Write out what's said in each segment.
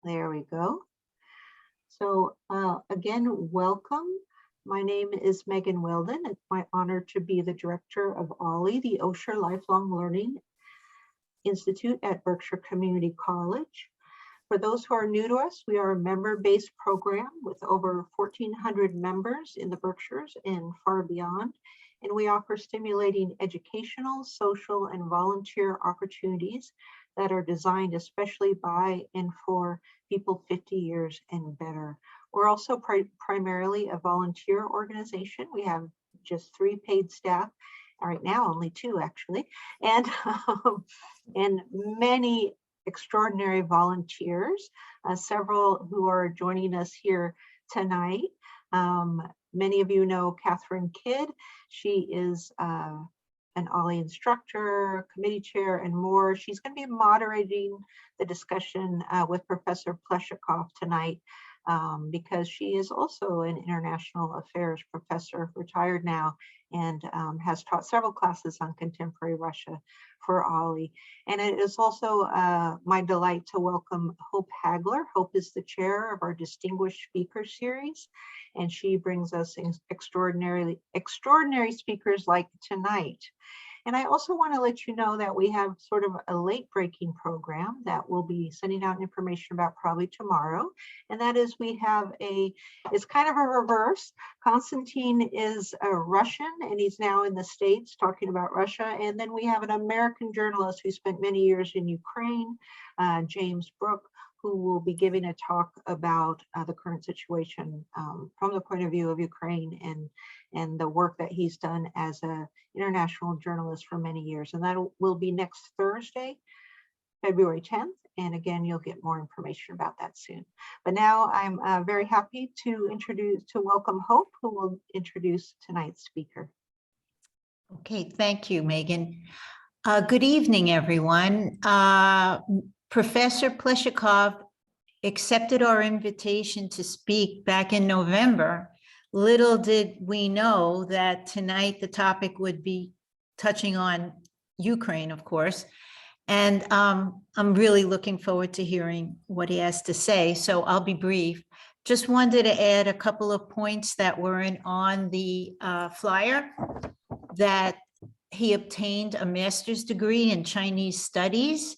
There we go. So again, welcome. My name is Megan Weldon. It's my honor to be the director of OLLI, the Osher Lifelong Learning Institute at Berkshire Community College. For those who are new to us, we are a member-based program with over 1,400 members in the Berkshires and far beyond. And we offer stimulating educational, social, and volunteer opportunities that are designed especially by and for people 50 years and better. We're also primarily a volunteer organization. We have just 3 paid staff, right now only 2 actually, and many extraordinary volunteers, several who are joining us here tonight. Many of you know Catherine Kidd. She is an OLLI instructor, committee chair, and more. She's going to be moderating the discussion with Professor Pleshakov tonight because she is also an international affairs professor, retired now, and has taught several classes on contemporary Russia for OLLI. And it is also my delight to welcome Hope Hagler. Hope is the chair of our Distinguished Speaker Series, and she brings us extraordinary speakers like tonight. And I also want to let you know that we have sort of a late breaking program that we'll be sending out information about probably tomorrow. And that is we have it's kind of a reverse. Constantine is a Russian and he's now in the States talking about Russia. And then we have an American journalist who spent many years in Ukraine, James Brooke, who will be giving a talk about the current situation from the point of view of Ukraine and the work that he's done as an international journalist for many years. And that will be next Thursday, February 10th. And again, you'll get more information about that soon. But now I'm very happy to welcome Hope, who will introduce tonight's speaker. Okay, thank you, Megan. Good evening, everyone. Professor Pleshakov accepted our invitation to speak back in November. Little did we know that tonight the topic would be touching on Ukraine, of course. And I'm really looking forward to hearing what he has to say. So I'll be brief. Just wanted to add a couple of points that weren't on the flyer, that he obtained a master's degree in Chinese studies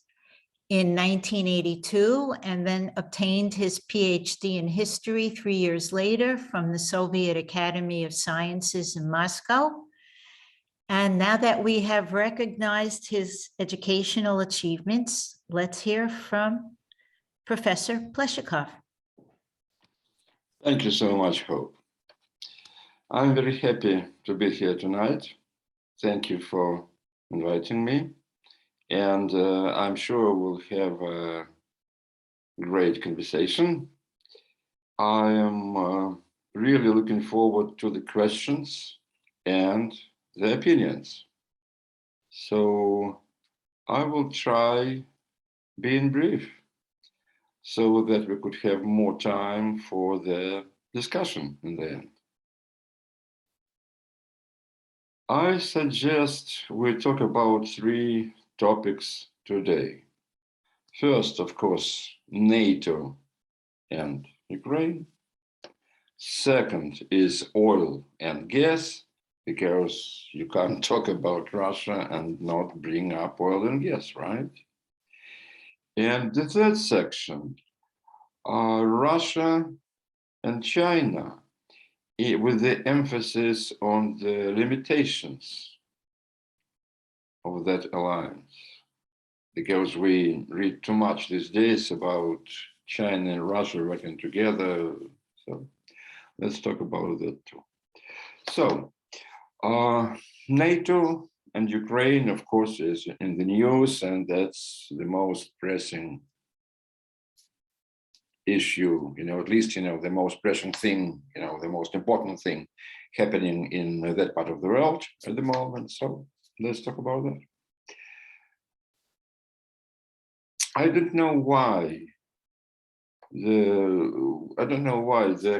in 1982, and then obtained his PhD in history 3 years later from the Soviet Academy of Sciences in Moscow. And now that we have recognized his educational achievements, let's hear from Professor Pleshakov. Thank you so much, Hope. I'm very happy to be here tonight. Thank you for inviting me. And I'm sure we'll have a great conversation. I am really looking forward to the questions and the opinions. So I will try being brief so that we could have more time for the discussion in the end. I suggest we talk about 3 topics today. First, of course, NATO and Ukraine. Second is oil and gas, because you can't talk about Russia and not bring up oil and gas, right? And the third section, Russia and China, with the emphasis on the limitations of that alliance, because we read too much these days about China and Russia working together. So let's talk about that too. So NATO and Ukraine, of course, is in the news, and that's the most pressing issue, at least, the most pressing thing, the most important thing happening in that part of the world at the moment. So let's talk about that. I don't know why the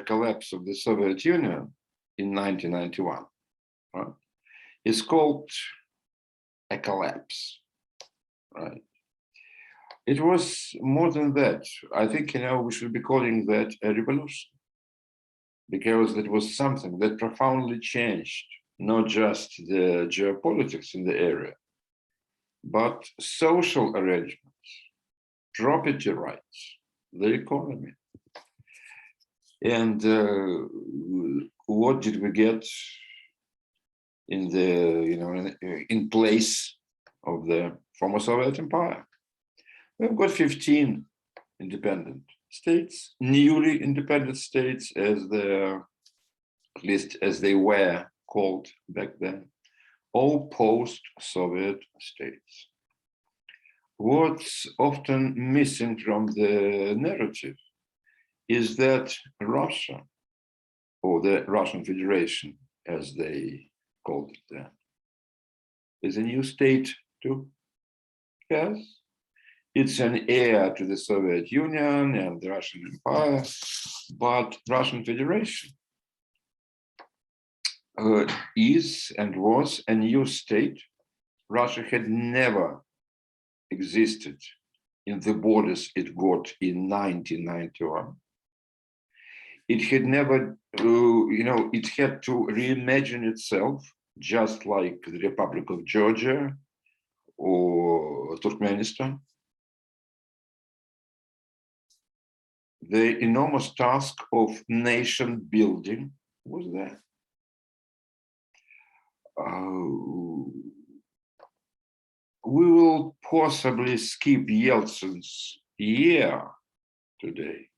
collapse of the Soviet Union in 1991 is called a collapse, right? It was more than that. I think, we should be calling that a revolution, because that was something that profoundly changed not just the geopolitics in the area, but social arrangements, property rights, the economy. And what did we get in the, in place of the former Soviet Empire? We've got 15 independent states, newly independent states, at least as they were called back then, all post-Soviet states. What's often missing from the narrative is that Russia, or the Russian Federation, as they called it then, is a new state too. Yes, it's an heir to the Soviet Union and the Russian Empire, but Russian Federation is and was a new state. Russia had never existed in the borders it got in 1991. It had never, it had to reimagine itself, just like the Republic of Georgia or Turkmenistan. The enormous task of nation building was there. We will possibly skip Yeltsin's year today.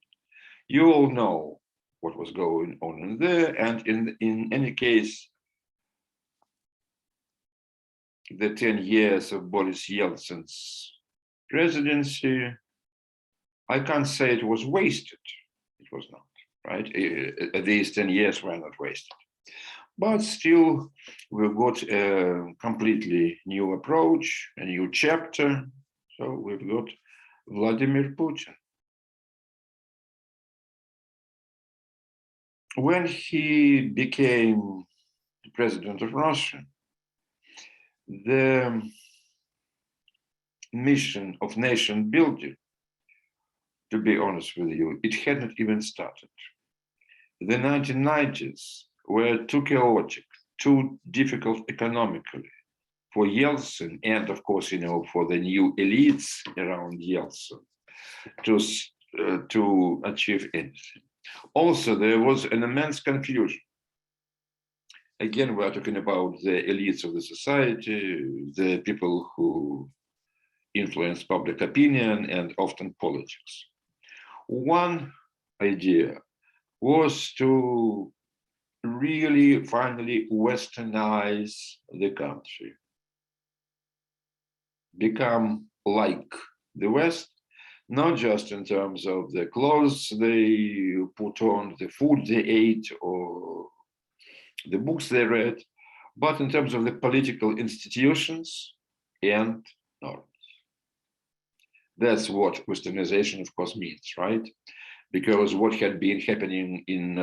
You all know what was going on in there, and in any case, the 10 years of Boris Yeltsin's presidency, I can't say it was wasted. It was not, right? These 10 years were not wasted. But still, we've got a completely new approach, a new chapter. So we've got Vladimir Putin. When he became the president of Russia, the mission of nation building, to be honest with you, it hadn't even started. The 1990s were too chaotic, too difficult economically for Yeltsin, and of course, for the new elites around Yeltsin to achieve anything. Also, there was an immense confusion. Again, we're talking about the elites of the society, the people who influence public opinion and often politics. One idea was to really finally westernize the country, become like the West, not just in terms of the clothes they put on, the food they ate, or the books they read, but in terms of the political institutions and norms. That's what Westernization, of course, means, right? Because what had been happening in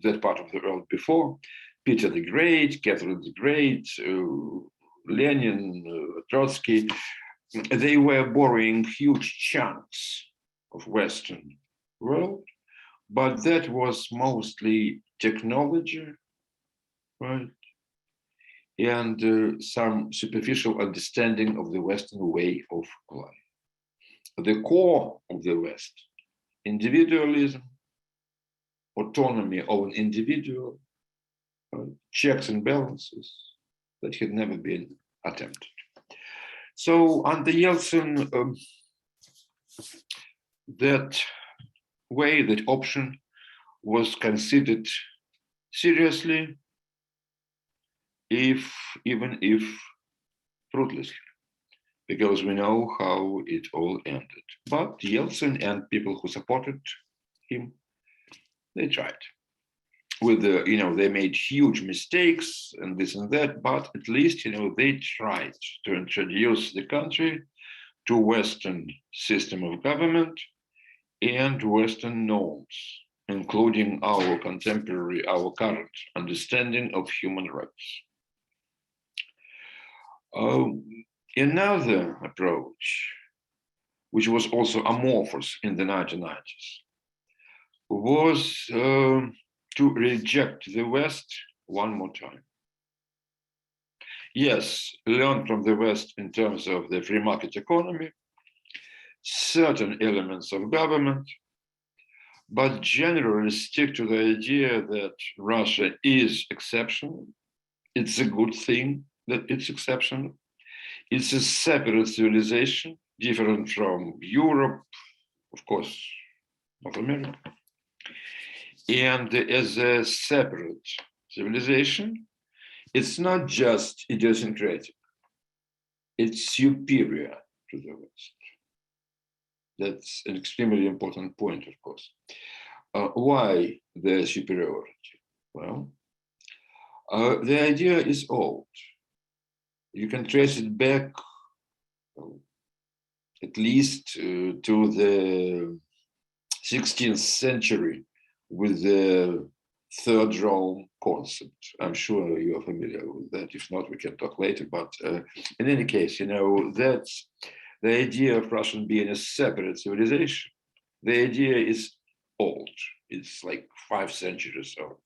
that part of the world before, Peter the Great, Catherine the Great, Lenin, Trotsky, they were borrowing huge chunks of Western world, but that was mostly technology, right? And some superficial understanding of the Western way of life. The core of the West, individualism, autonomy of an individual, checks and balances, that had never been attempted. So under Yeltsin, that way, that option was considered seriously, even if fruitlessly, because we know how it all ended. But Yeltsin and people who supported him, they tried. With the, they made huge mistakes and this and that, but at least, they tried to introduce the country to Western system of government and Western norms, including our contemporary, our current understanding of human rights. Another approach which was also amorphous in the 1990s, was to reject the West one more time. Yes, learn from the West in terms of the free market economy, certain elements of government, but generally stick to the idea that Russia is exceptional. It's a good thing that it's exceptional. It's a separate civilization, different from Europe, of course, North America. And as a separate civilization, it's not just idiosyncratic, it's superior to the West. That's an extremely important point, of course. Why the superiority? Well, the idea is old. You can trace it back at least to the 16th century with the Third Rome concept. I'm sure you're familiar with that. If not, we can talk later. But in any case, you know, that's the idea of Russian being a separate civilization. The idea is old. It's like 5 centuries old.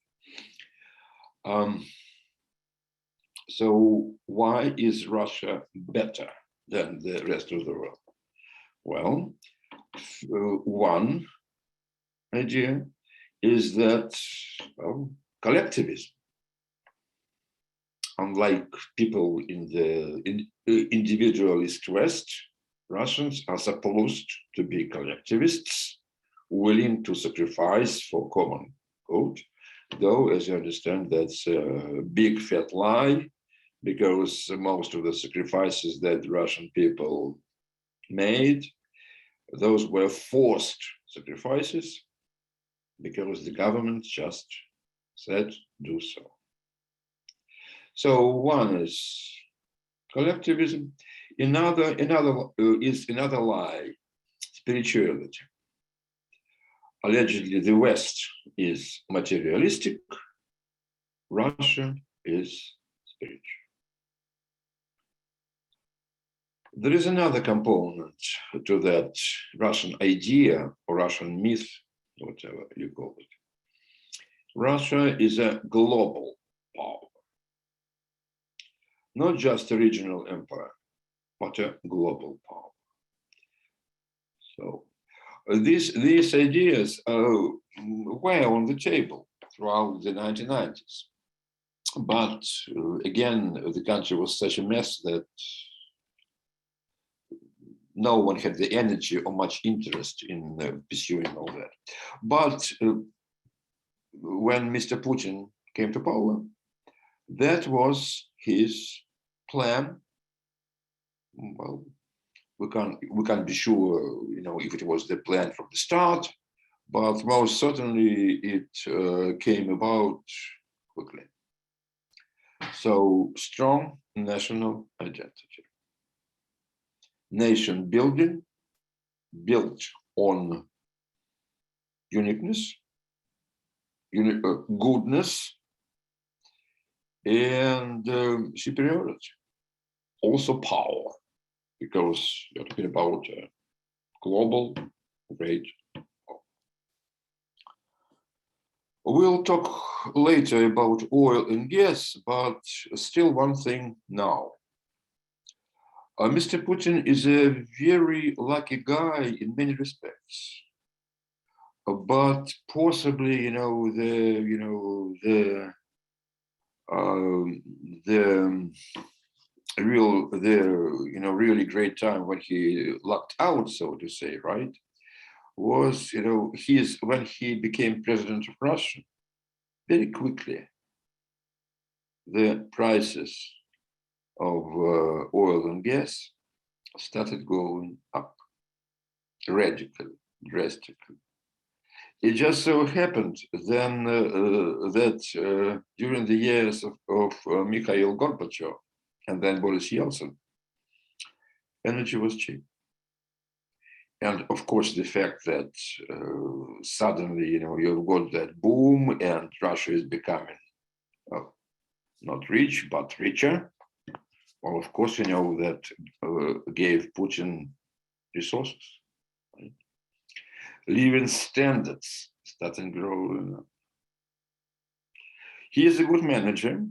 So why is Russia better than the rest of the world? Well, one idea is that collectivism. Unlike people in the individualist West, Russians are supposed to be collectivists, willing to sacrifice for common good, though, as you understand, that's a big fat lie, because most of the sacrifices that Russian people made, those were forced sacrifices, because the government just said, do so. So one is collectivism. Another lie, spirituality. Allegedly, the West is materialistic, Russia is spiritual. There is another component to that Russian idea or Russian myth, whatever you call it. Russia is a global power, not just a regional empire, but a global power. So these ideas were on the table throughout the 1990s. But again, the country was such a mess that no one had the energy or much interest in pursuing all that. But when Mr. Putin came to power, that was his plan. Well, we can't be sure, you know, if it was the plan from the start, but most certainly it came about quickly. So strong national identity. Nation building built on uniqueness, goodness, and superiority. Also power, because you're talking about global great power. We'll talk later about oil and gas, but still one thing now. Mr. Putin is a very lucky guy in many respects, but possibly, you know, the really great time when he lucked out, so to say, right, was, you know, when he became president of Russia. Very quickly, the prices of oil and gas started going up radically, drastically. It just so happened then that during the years of Mikhail Gorbachev and then Boris Yeltsin, energy was cheap. And of course, the fact that suddenly, you know, you've got that boom and Russia is becoming not rich, but richer. Well, of course, you know, that gave Putin resources. living standards starting growing up. He is a good manager,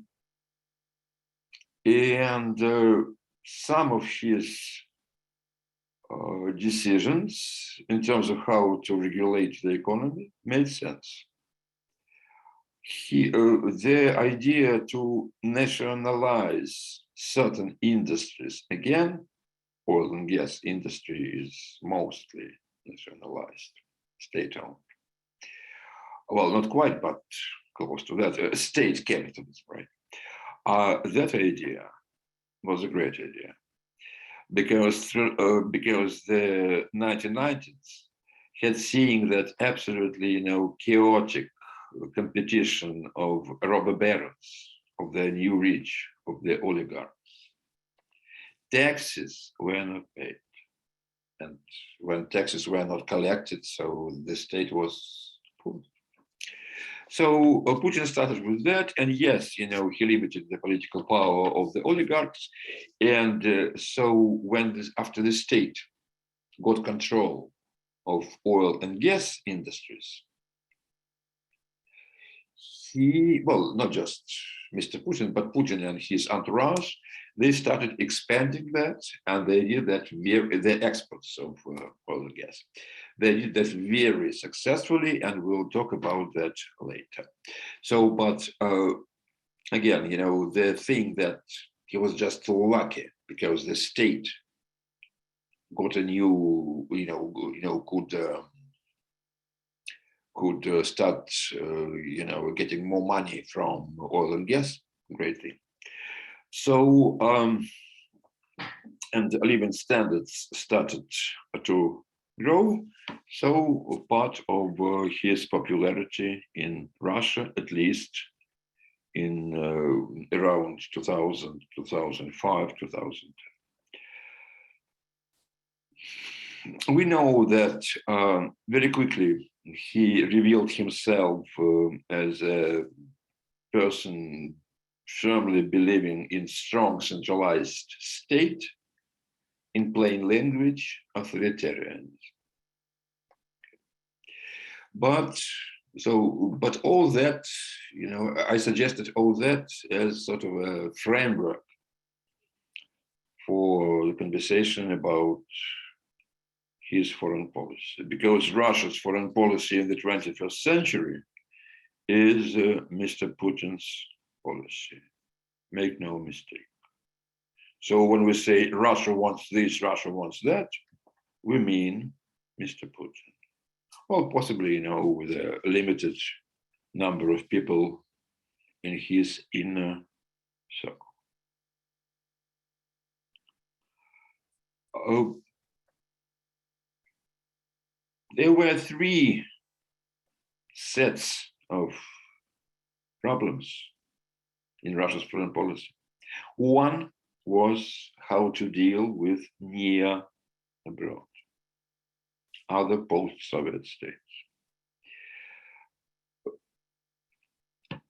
and some of his decisions in terms of how to regulate the economy made sense. The idea to nationalize certain industries, again, oil and gas industry is mostly nationalized, state-owned. Well, not quite, but close to that, state capitalism, right? That idea was a great idea because the 1990s had seen that absolutely, chaotic competition of robber barons, of the new rich, of the oligarchs. Taxes were not paid. And when taxes were not collected, so the state was poor. So Putin started with that, and yes, he limited the political power of the oligarchs. And so after the state got control of oil and gas industries, not just Mr. Putin, but Putin and his entourage, they started expanding that, and they did that, the exports of oil and gas. They did that very successfully, and we'll talk about that later. So, but again, the thing that he was just lucky because the state got a new, could start, getting more money from oil and gas, great thing. So, and living standards started to grow. So part of his popularity in Russia, at least in around 2000, 2005, 2000. We know that very quickly he revealed himself as a person firmly believing in strong centralized state, in plain language, authoritarianism. But all that, I suggested all that as sort of a framework for the conversation about his foreign policy, because Russia's foreign policy in the 21st century is Mr. Putin's policy. Make no mistake. So when we say Russia wants this, Russia wants that, we mean Mr. Putin. Or possibly, with a limited number of people in his inner circle. There were three sets of problems in Russia's foreign policy. One was how to deal with near abroad, other post-Soviet states.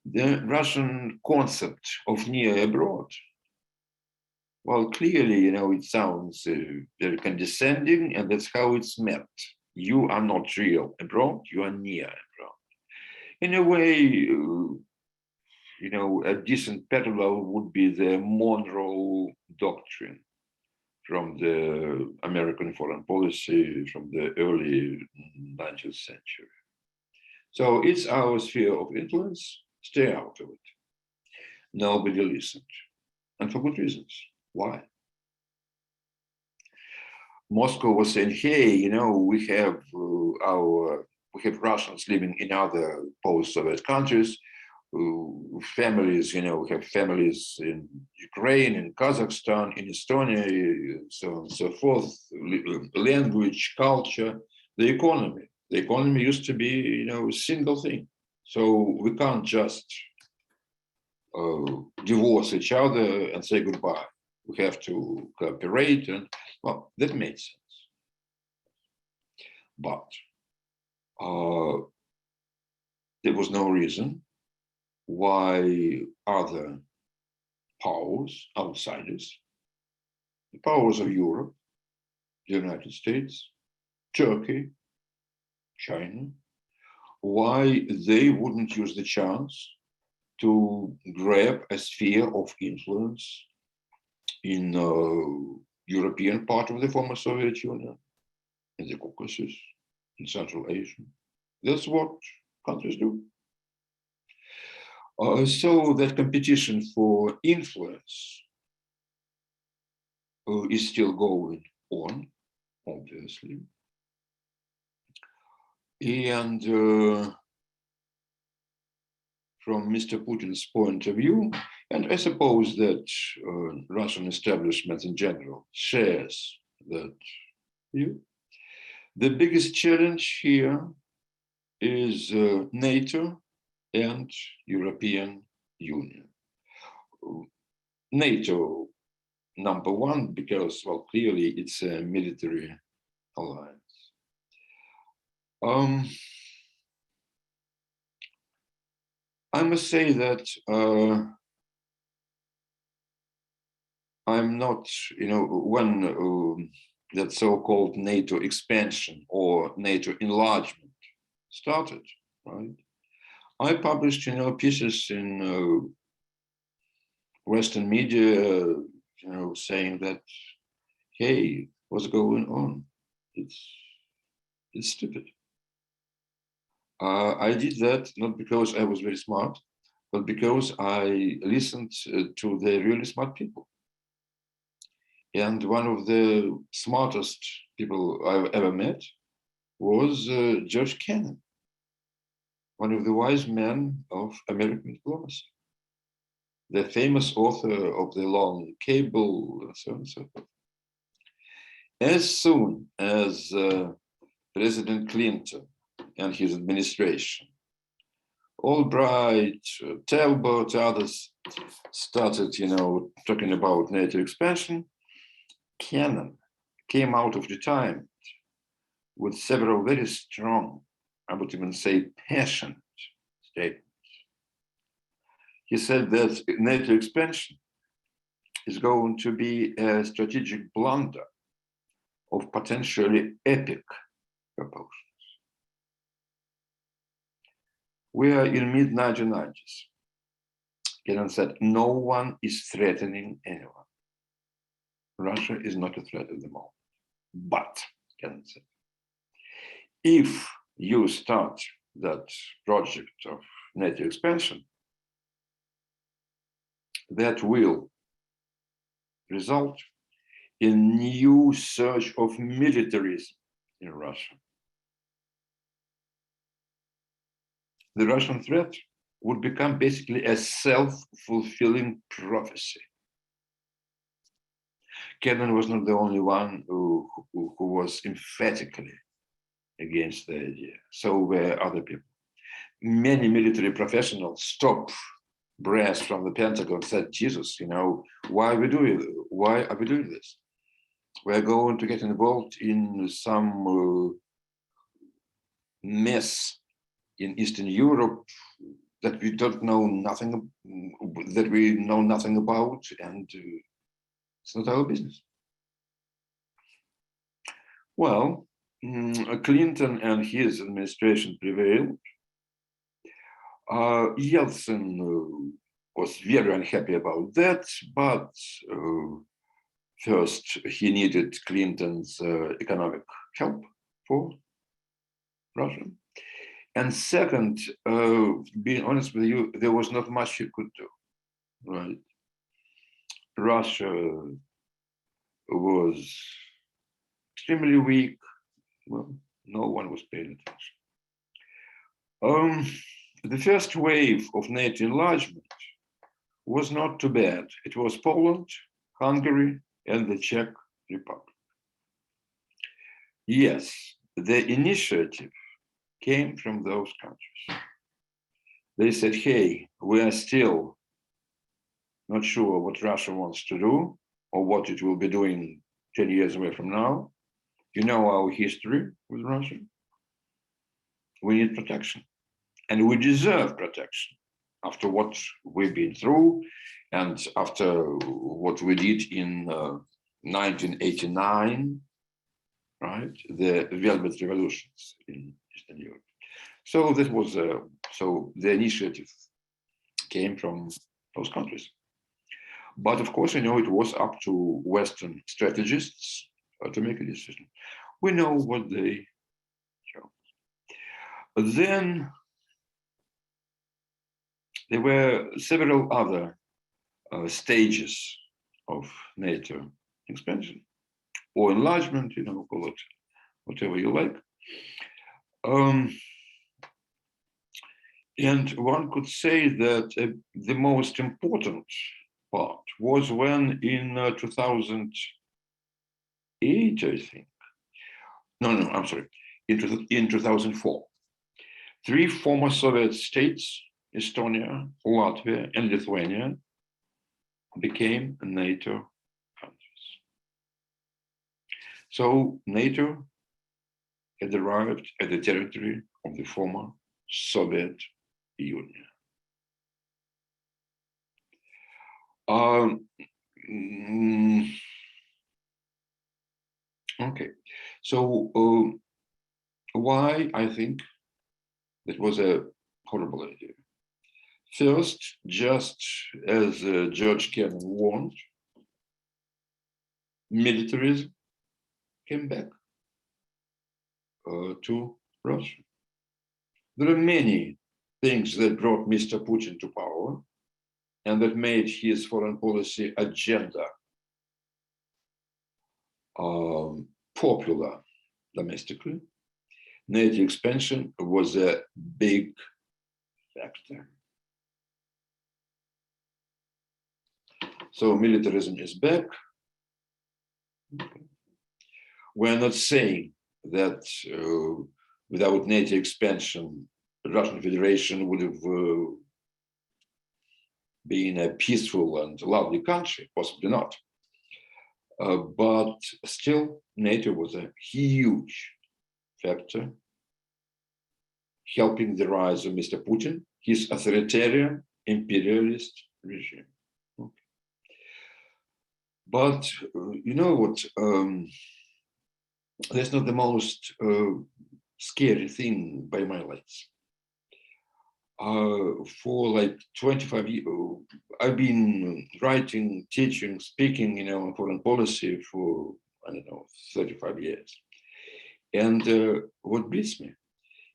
The Russian concept of near abroad, well, clearly, it sounds very condescending, and that's how it's meant. You are not real abroad, you are near abroad. In a way, a decent parallel would be the Monroe Doctrine from the American foreign policy from the early 19th century. So it's our sphere of influence, stay out of it. Nobody listened, and for good reasons. Why? Moscow was saying, hey, we have Russians living in other post-Soviet countries, families, we have families in Ukraine, in Kazakhstan, in Estonia, so on and so forth, language, culture, the economy. The economy used to be, a single thing. So we can't just divorce each other and say goodbye. We have to cooperate, and well, that made sense. But there was no reason why other powers, outsiders, the powers of Europe, the United States, Turkey, China, why they wouldn't use the chance to grab a sphere of influence in European part of the former Soviet Union, in the Caucasus, in Central Asia. That's what countries do. So that competition for influence is still going on, obviously. And from Mr. Putin's point of view, and I suppose that Russian establishment in general shares that view, the biggest challenge here is NATO and European Union. NATO, number one, because, well, clearly it's a military alliance. I must say that I'm not, when that so-called NATO expansion or NATO enlargement started, right? I published, pieces in Western media, saying that, hey, what's going on? It's stupid. I did that not because I was very smart, but because I listened to the really smart people. And one of the smartest people I've ever met was George Kennan, one of the wise men of American diplomacy, the famous author of The Long Cable, and so on and so forth. As soon as President Clinton and his administration, Albright, Talbot, others started, talking about NATO expansion, Kennan came out of retirement with several very strong, I would even say passionate statements. He said that NATO expansion is going to be a strategic blunder of potentially epic proportions. We are in mid-1990s. Kennan said, no one is threatening anyone. Russia is not a threat at the moment. But, Kennan said, if you start that project of NATO expansion, that will result in new surge of militarism in Russia. The Russian threat would become basically a self-fulfilling prophecy. Kennan was not the only one who was emphatically against the idea. So were other people. Many military professionals stopped brass from the Pentagon and said, Jesus, why are we doing this? We're going to get involved in some mess in Eastern Europe that we know nothing about, and it's not our business. Well, Clinton and his administration prevailed. Yeltsin was very unhappy about that, but first he needed Clinton's economic help for Russia. And second, being honest with you, there was not much he could do, right? Russia was extremely weak. Well, no one was paying attention. The first wave of NATO enlargement was not too bad. It was Poland, Hungary, and the Czech Republic. Yes, the initiative came from those countries. They said, hey, we are still not sure what Russia wants to do or what it will be doing 10 years away from now. You know our history with Russia. We need protection. And we deserve protection after what we've been through and after what we did in 1989, right? The Velvet Revolutions in Eastern Europe. So that was so the initiative came from those countries. But of course, it was up to Western strategists to make a decision. We know what they chose. Then there were several other stages of NATO expansion or enlargement, call it whatever you like. And one could say that the most important part was when in 2008, I think. No, I'm sorry. In 2004, 3 former Soviet states, Estonia, Latvia, and Lithuania, became NATO countries. So NATO had arrived at the territory of the former Soviet Union. Okay, so why I think that was a horrible idea. First, just as George Kennan warned, militarism came back to Russia. There are many things that brought Mr. Putin to power and that made his foreign policy agenda popular domestically. NATO expansion was a big factor. So militarism is back. We're not saying that without NATO expansion, the Russian Federation would have been a peaceful and lovely country, possibly not. But still, NATO was a huge factor helping the rise of Mr. Putin, his authoritarian imperialist regime. Okay. But you know what? That's not the most scary thing by my lights. For like 25 years, I've been writing, teaching, speaking, on foreign policy for, 35 years. And what beats me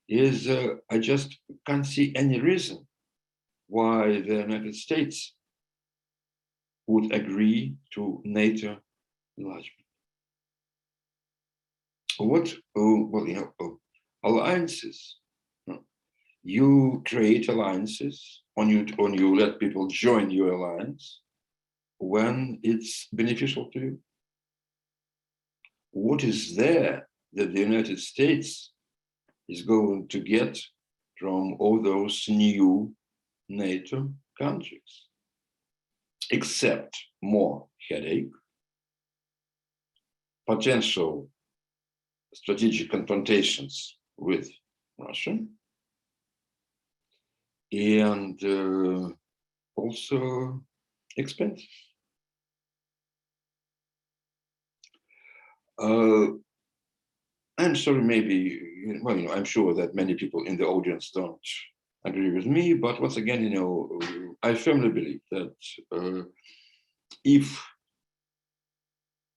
is I just can't see any reason why the United States would agree to NATO enlargement. What, alliances. You create alliances, or you let people join your alliance when it's beneficial to you. What is there that the United States is going to get from all those new NATO countries, except more headache, potential strategic confrontations with Russia, and also expenses. I'm sorry, maybe, I'm sure that many people in the audience don't agree with me, but once again, I firmly believe that if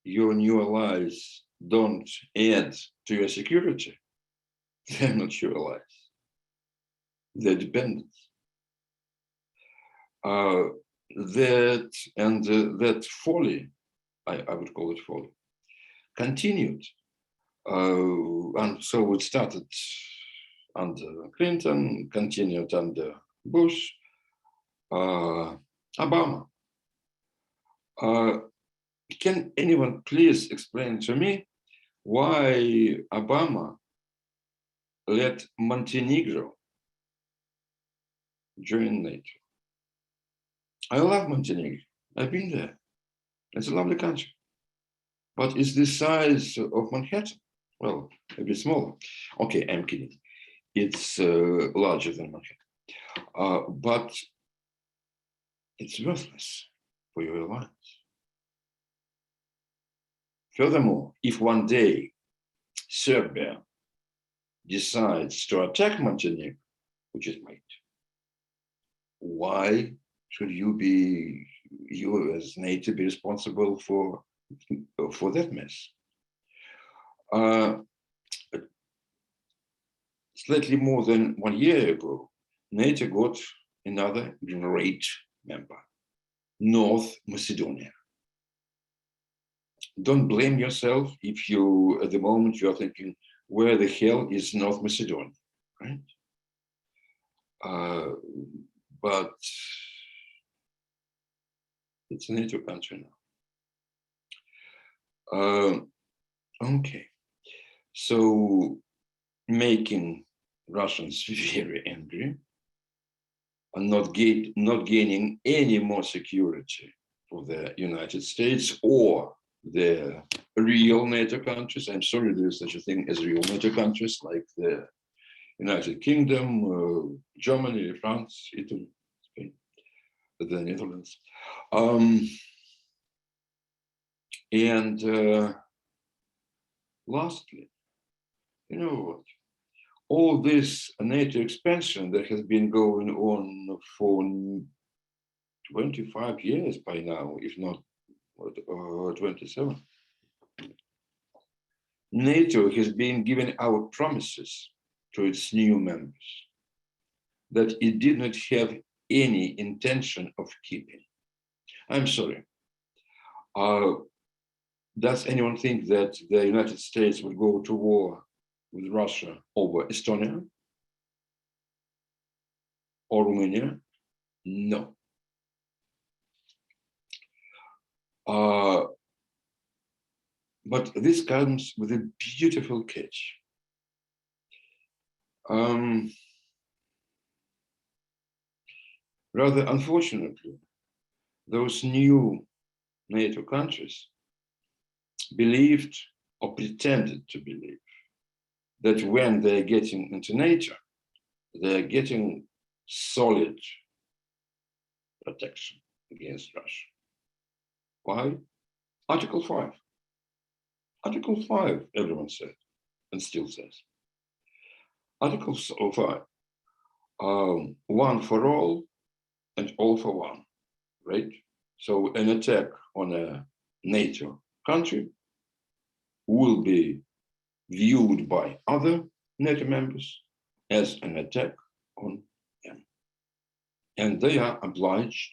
your new allies don't add to your security, they're not your allies. They're dependents. That folly, I would call it folly, continued. And so it started under Clinton, continued under Bush, Obama. Can anyone please explain to me why Obama let Montenegro join NATO? I love Montenegro. I've been there. It's a lovely country. But it's the size of Manhattan. Well, a bit smaller. Okay, I'm kidding. It's larger than Manhattan. But it's worthless for your alliance. Furthermore, if one day Serbia decides to attack Montenegro, which it might, why should you as NATO be responsible for that mess? Slightly more than 1 year ago, NATO got another great member, North Macedonia. Don't blame yourself if you, at the moment, you are thinking, where the hell is North Macedonia, right? But it's a NATO country now. Okay, so making Russians very angry and not gaining any more security for the United States or the real NATO countries. I'm sorry, there's such a thing as real NATO countries like the United Kingdom, Germany, France, Italy, Spain, the Netherlands. Lastly, you know what? All this NATO expansion that has been going on for 25 years by now, if not 27. NATO has been giving out promises to its new members that it did not have any intention of keeping. I'm sorry. Does anyone think that the United States will go to war with Russia over Estonia or Romania? No. But this comes with a beautiful catch. Rather unfortunately, those new NATO countries believed or pretended to believe that when they're getting into NATO, they're getting solid protection against Russia. Why? Article 5. Article 5, everyone said, and still says. Article 5, one for all and all for one, right? So an attack on a NATO country will be viewed by other NATO members as an attack on them. And they are obliged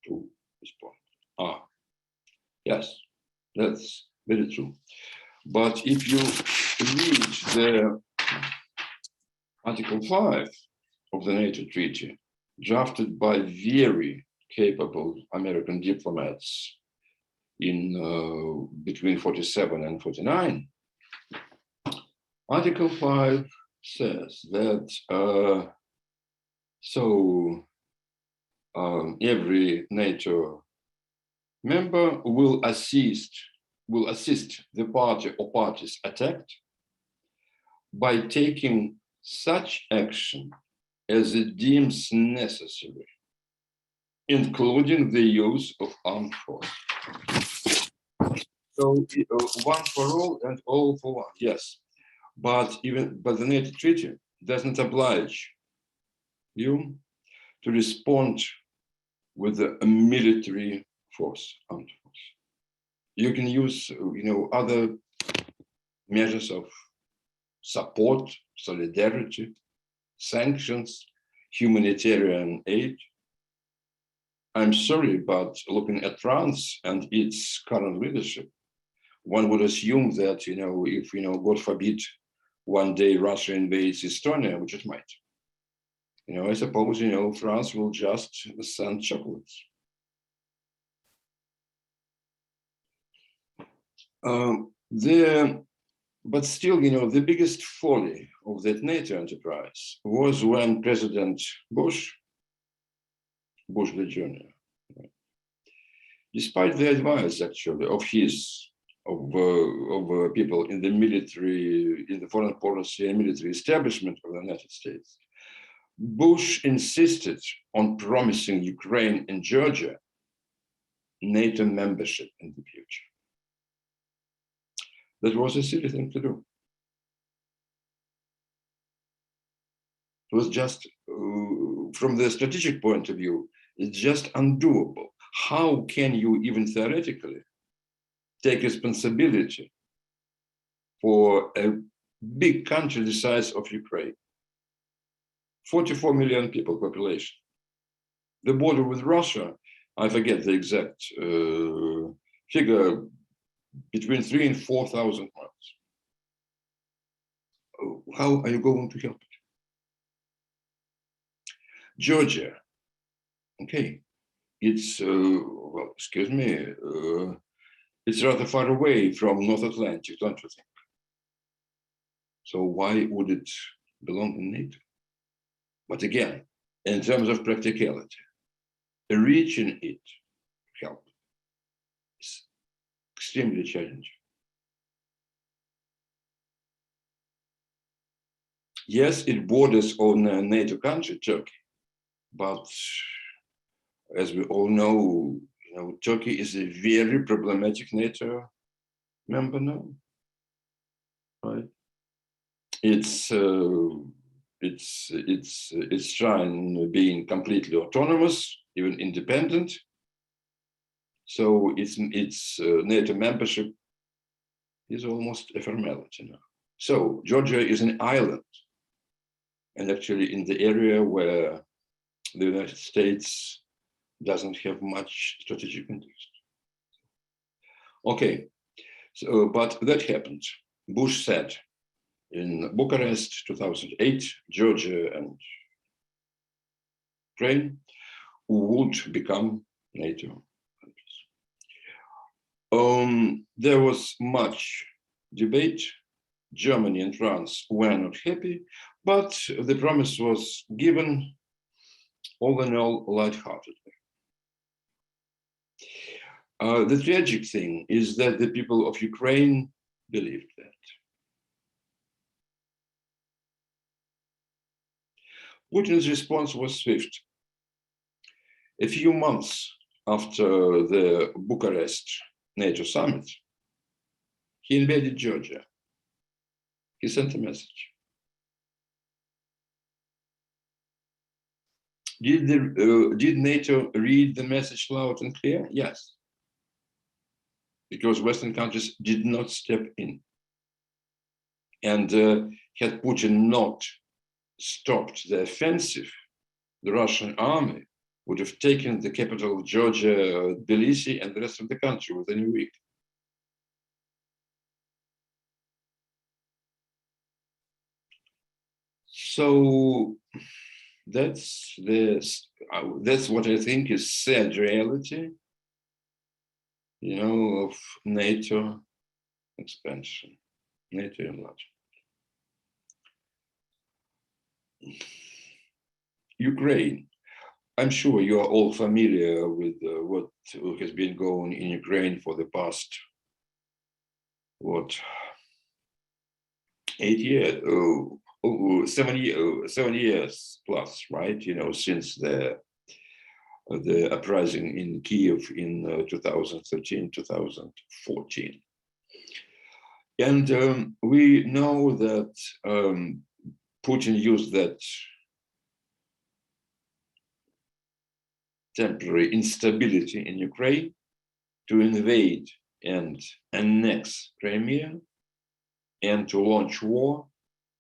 to respond. Yes, that's very true. But if you read the Article 5 of the NATO Treaty, drafted by very capable American diplomats in between 47 and 49, Article 5 says that every NATO member will assist the party or parties attacked by taking such action as it deems necessary, including the use of armed force. So one for all and all for one, yes. But the NATO Treaty doesn't oblige you to respond with a military force, armed force. You can use, other measures of support, solidarity, sanctions, humanitarian aid. I'm sorry, but looking at France and its current leadership, one would assume that, if, God forbid, one day Russia invades Estonia, which it might, I suppose, France will just send chocolates. But still, the biggest folly of that NATO enterprise was when President Bush the Jr., despite the advice actually of people in the military, in the foreign policy and military establishment of the United States, Bush insisted on promising Ukraine and Georgia NATO membership in the future. That was a silly thing to do. It was just, from the strategic point of view, it's just undoable. How can you even theoretically take responsibility for a big country the size of Ukraine? 44 million people population. The border with Russia, I forget the exact figure, between 3,000 and 4,000 miles. How are you going to help it? Georgia, okay, it's, well, excuse me, it's rather far away from North Atlantic, don't you think? So why would it belong in NATO? But again, in terms of practicality, reaching it help is extremely challenging. Yes, it borders on a NATO country, Turkey, but as we all know, Turkey is a very problematic NATO member now, right? It's trying being completely autonomous, even independent. So its NATO membership is almost a formality now. So Georgia is an island, and actually in the area where the United States doesn't have much strategic interest. Okay, so but that happened. Bush said in Bucharest, 2008, Georgia and Ukraine would become NATO countries. There was much debate. Germany and France were not happy, but the promise was given, all in all, lightheartedly. The tragic thing is that the people of Ukraine believed that. Putin's response was swift. A few months after the Bucharest NATO summit, he invaded Georgia. He sent a message. Did NATO read the message loud and clear? Yes. Because Western countries did not step in. And had Putin not stopped the offensive, the Russian army would have taken the capital of Georgia, Tbilisi, and the rest of the country within a week. So that's what I think is sad reality, of NATO expansion, NATO enlargement. Ukraine. I'm sure you are all familiar with what has been going in Ukraine for the past, 7 years plus, right? Since the uprising in Kiev in 2013, 2014. And we know that Putin used that temporary instability in Ukraine to invade and annex Crimea and to launch war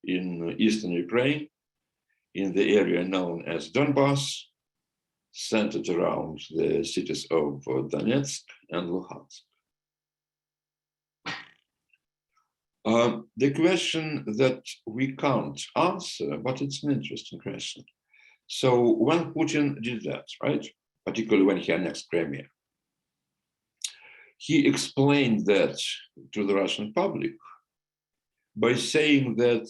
in eastern Ukraine, in the area known as Donbass, centered around the cities of Donetsk and Luhansk. The question that we can't answer, but it's an interesting question. So when Putin did that, right, particularly when he annexed Crimea, he explained that to the Russian public by saying that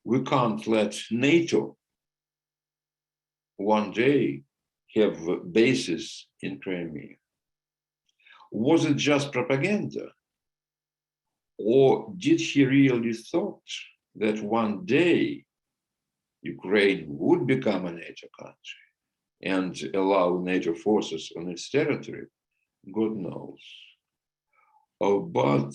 we can't let NATO one day have bases in Crimea. Was it just propaganda? Or did he really thought that one day Ukraine would become a NATO country and allow NATO forces on its territory? God knows. But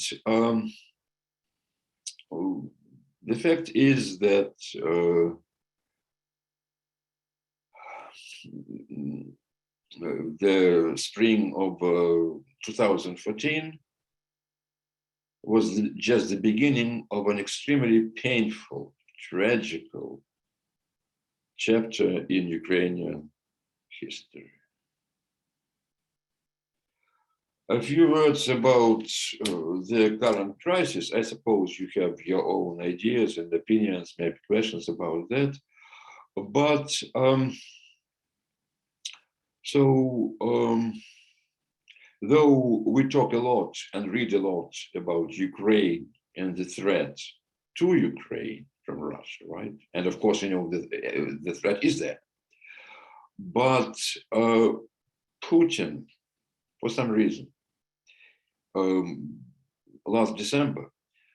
the fact is that the spring of 2014 was just the beginning of an extremely painful, tragical chapter in Ukrainian history. A few words about the current crisis. I suppose you have your own ideas and opinions, maybe questions about that. But though we talk a lot and read a lot about Ukraine and the threat to Ukraine from Russia, right? And of course, you know, the threat is there. But Putin, for some reason, last December,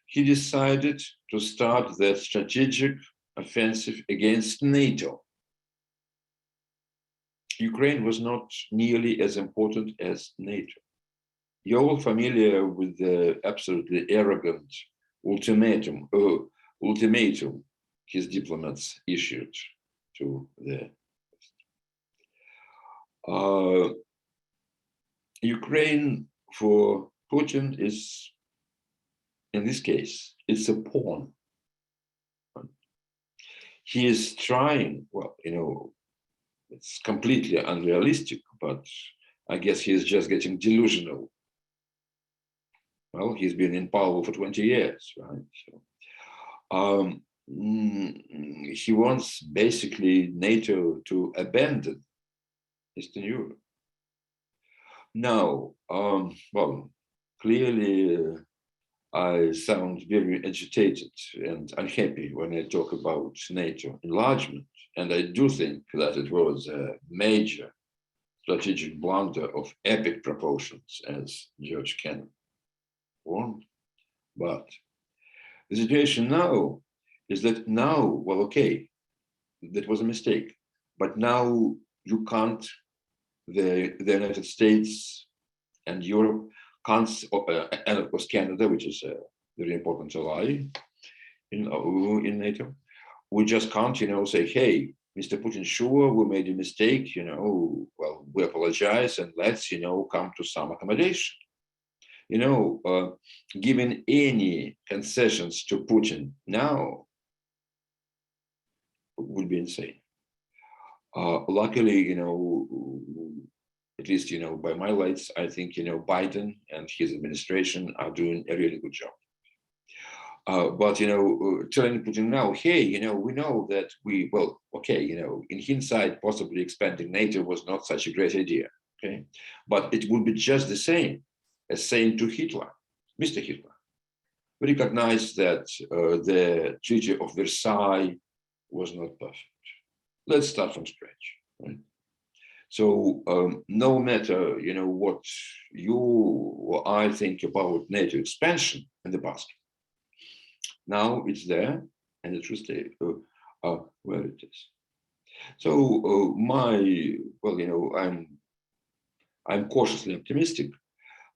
he decided to start that strategic offensive against NATO. Ukraine was not nearly as important as NATO. You're all familiar with the absolutely arrogant ultimatum his diplomats issued to the Ukraine for Putin is, in this case, it's a pawn. He is trying, well, you know, it's completely unrealistic, but I guess he is just getting delusional. Well, he's been in power for 20 years, right? So, he wants basically NATO to abandon Eastern Europe. Now, well, clearly I sound very agitated and unhappy when I talk about NATO enlargement. And I do think that it was a major strategic blunder of epic proportions, as George Kennan warned. But the situation now is that now, well, okay, that was a mistake. But now you can't, the United States and Europe can't, and of course Canada, which is a very important ally in NATO, we just can't, you know, say, hey, Mr. Putin, sure, we made a mistake, you know, well, we apologize and let's, you know, come to some accommodation. You know, giving any concessions to Putin now would be insane. Luckily, you know, at least, you know, by my lights, I think, you know, Biden and his administration are doing a really good job. But, you know, telling Putin now, hey, you know, we know that we, well, okay, you know, in hindsight, possibly expanding NATO was not such a great idea, okay? But it would be just the same as saying to Hitler, Mr. Hitler, we recognize that the Treaty of Versailles was not perfect. Let's start from scratch, right? So no matter, you know, what you or I think about NATO expansion in the past, now it's there and it will stay where it is. So well, you know, I'm cautiously optimistic.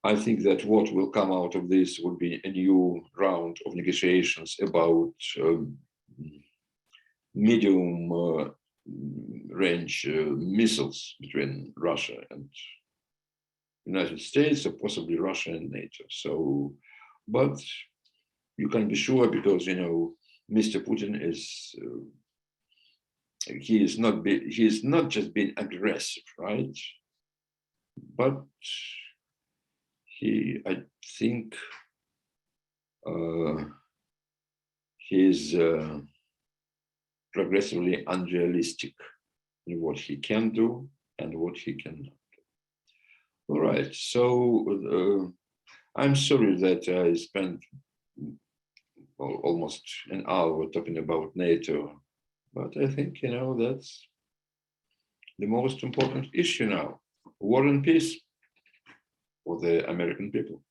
I think that what will come out of this would be a new round of negotiations about medium range missiles between Russia and United States, or possibly Russia and NATO. So, but you can be sure, because, you know, Mr. Putin is he is not just being aggressive, right? But I think he's progressively unrealistic in what he can do and what he cannot do. All right, so I'm sorry that I spent almost an hour talking about NATO, but I think, you know, that's the most important issue now. War and peace for the American people.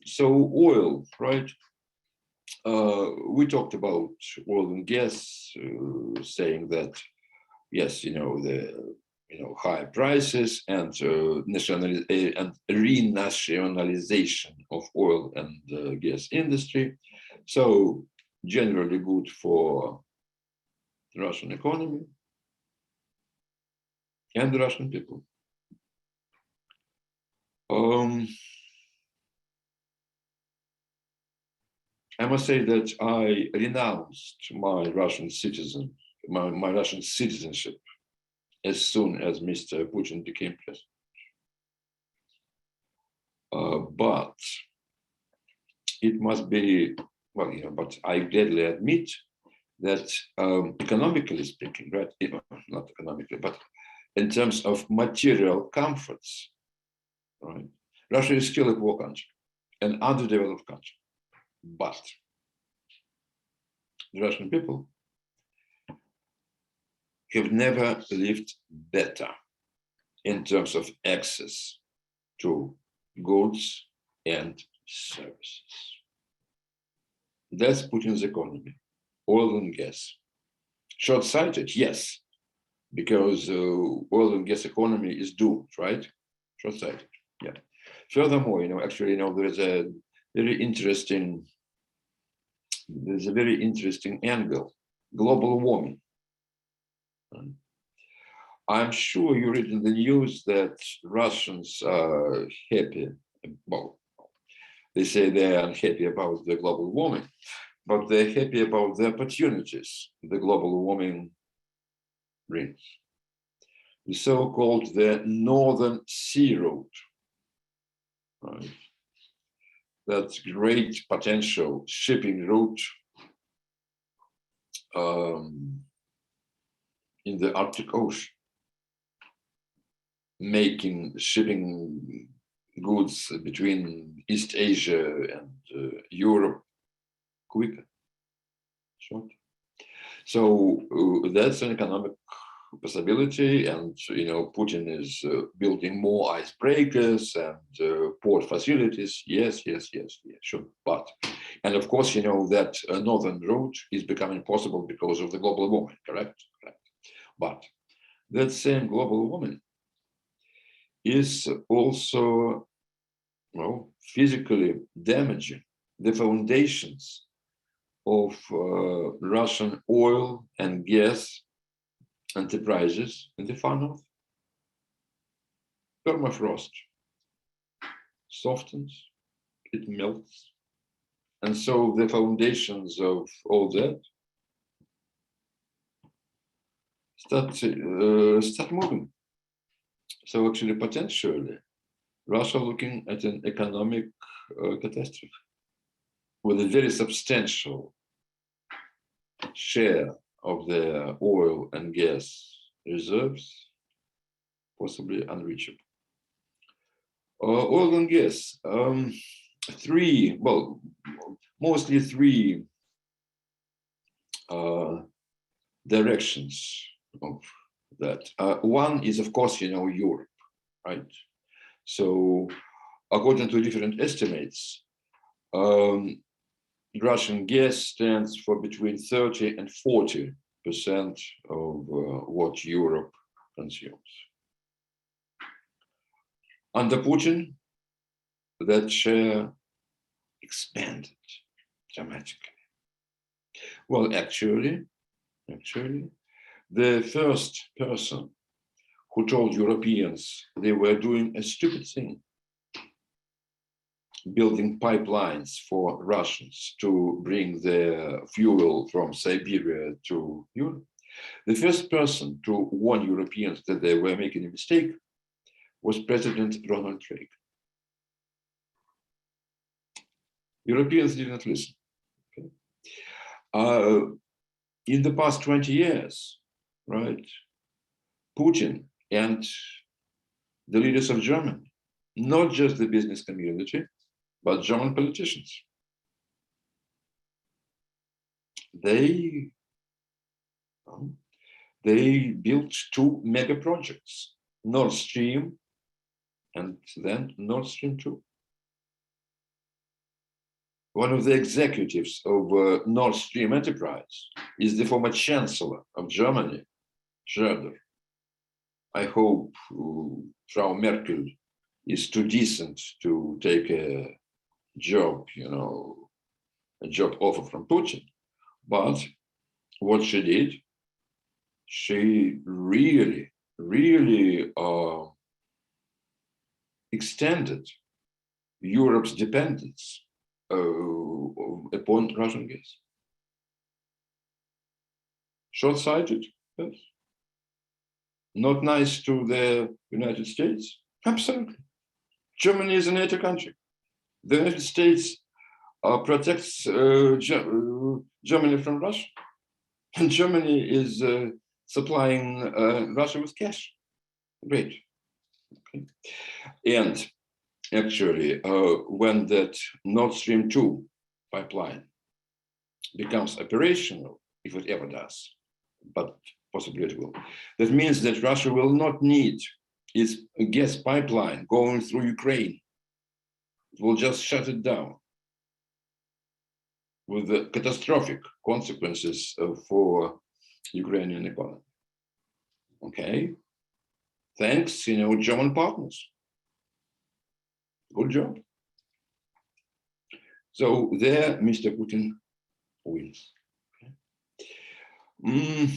So oil, right? We talked about oil and gas, saying that, yes, you know, the high prices and and renationalization of oil and gas industry. So generally good for the Russian economy, and the Russian people. I must say that I renounced my Russian Russian citizenship as soon as Mr. Putin became president. But it must be, well, but I gladly admit that economically speaking, right, not economically, but in terms of material comforts, right, Russia is still a poor country, an underdeveloped country. But the Russian people have never lived better in terms of access to goods and services. That's Putin's economy, oil and gas. Short-sighted, yes, because oil and gas economy is doomed, right? Short-sighted, yeah. Furthermore, actually, there's a very interesting angle, global warming. I'm sure you read in the news that Russians are happy. Well, they say they are unhappy about the global warming, but they're happy about the opportunities the global warming brings. The so-called the Northern Sea Route, right? That's great potential shipping route in the Arctic Ocean, making shipping goods between East Asia and Europe quicker, short. So that's an economic possibility, and Putin is building more icebreakers and port facilities. Yes, sure. But, and of course, that northern route is becoming possible because of the global warming, correct? But that same global warming is also, physically damaging the foundations of Russian oil and gas enterprises in the far north. Permafrost softens, it melts, and so the foundations of all that start moving. So actually, potentially, Russia looking at an economic catastrophe with a very substantial share of the oil and gas reserves, possibly unreachable. Oil and gas, mostly three directions of that. One is, of course, Europe, right? So according to different estimates, Russian gas stands for between 30 and 40% of what Europe consumes. Under Putin, that share expanded dramatically. Well, actually, the first person who told Europeans they were doing a stupid thing, building pipelines for Russians to bring their fuel from Siberia to Europe. The first person to warn Europeans that they were making a mistake was President Ronald Reagan. Europeans did not listen. Okay. In the past 20 years, right, Putin and the leaders of Germany, not just the business community, but German politicians, they built two mega projects, Nord Stream and then Nord Stream 2. One of the executives of Nord Stream enterprise is the former Chancellor of Germany, Schroeder. I hope Frau Merkel is too decent to take a job, a job offer from Putin. But what she did, she really, really extended Europe's dependence upon Russian gas. Short-sighted, yes. Not nice to the United States? Absolutely. Germany is a NATO country. The United States protects Germany from Russia. And Germany is supplying Russia with cash. Great. Okay. And actually, when that Nord Stream 2 pipeline becomes operational, if it ever does, but possibly it will, that means that Russia will not need its gas pipeline going through Ukraine. It will just shut it down, with the catastrophic consequences for Ukrainian economy. Okay, thanks, German partners. Good job. So there, Mr. Putin wins. Okay.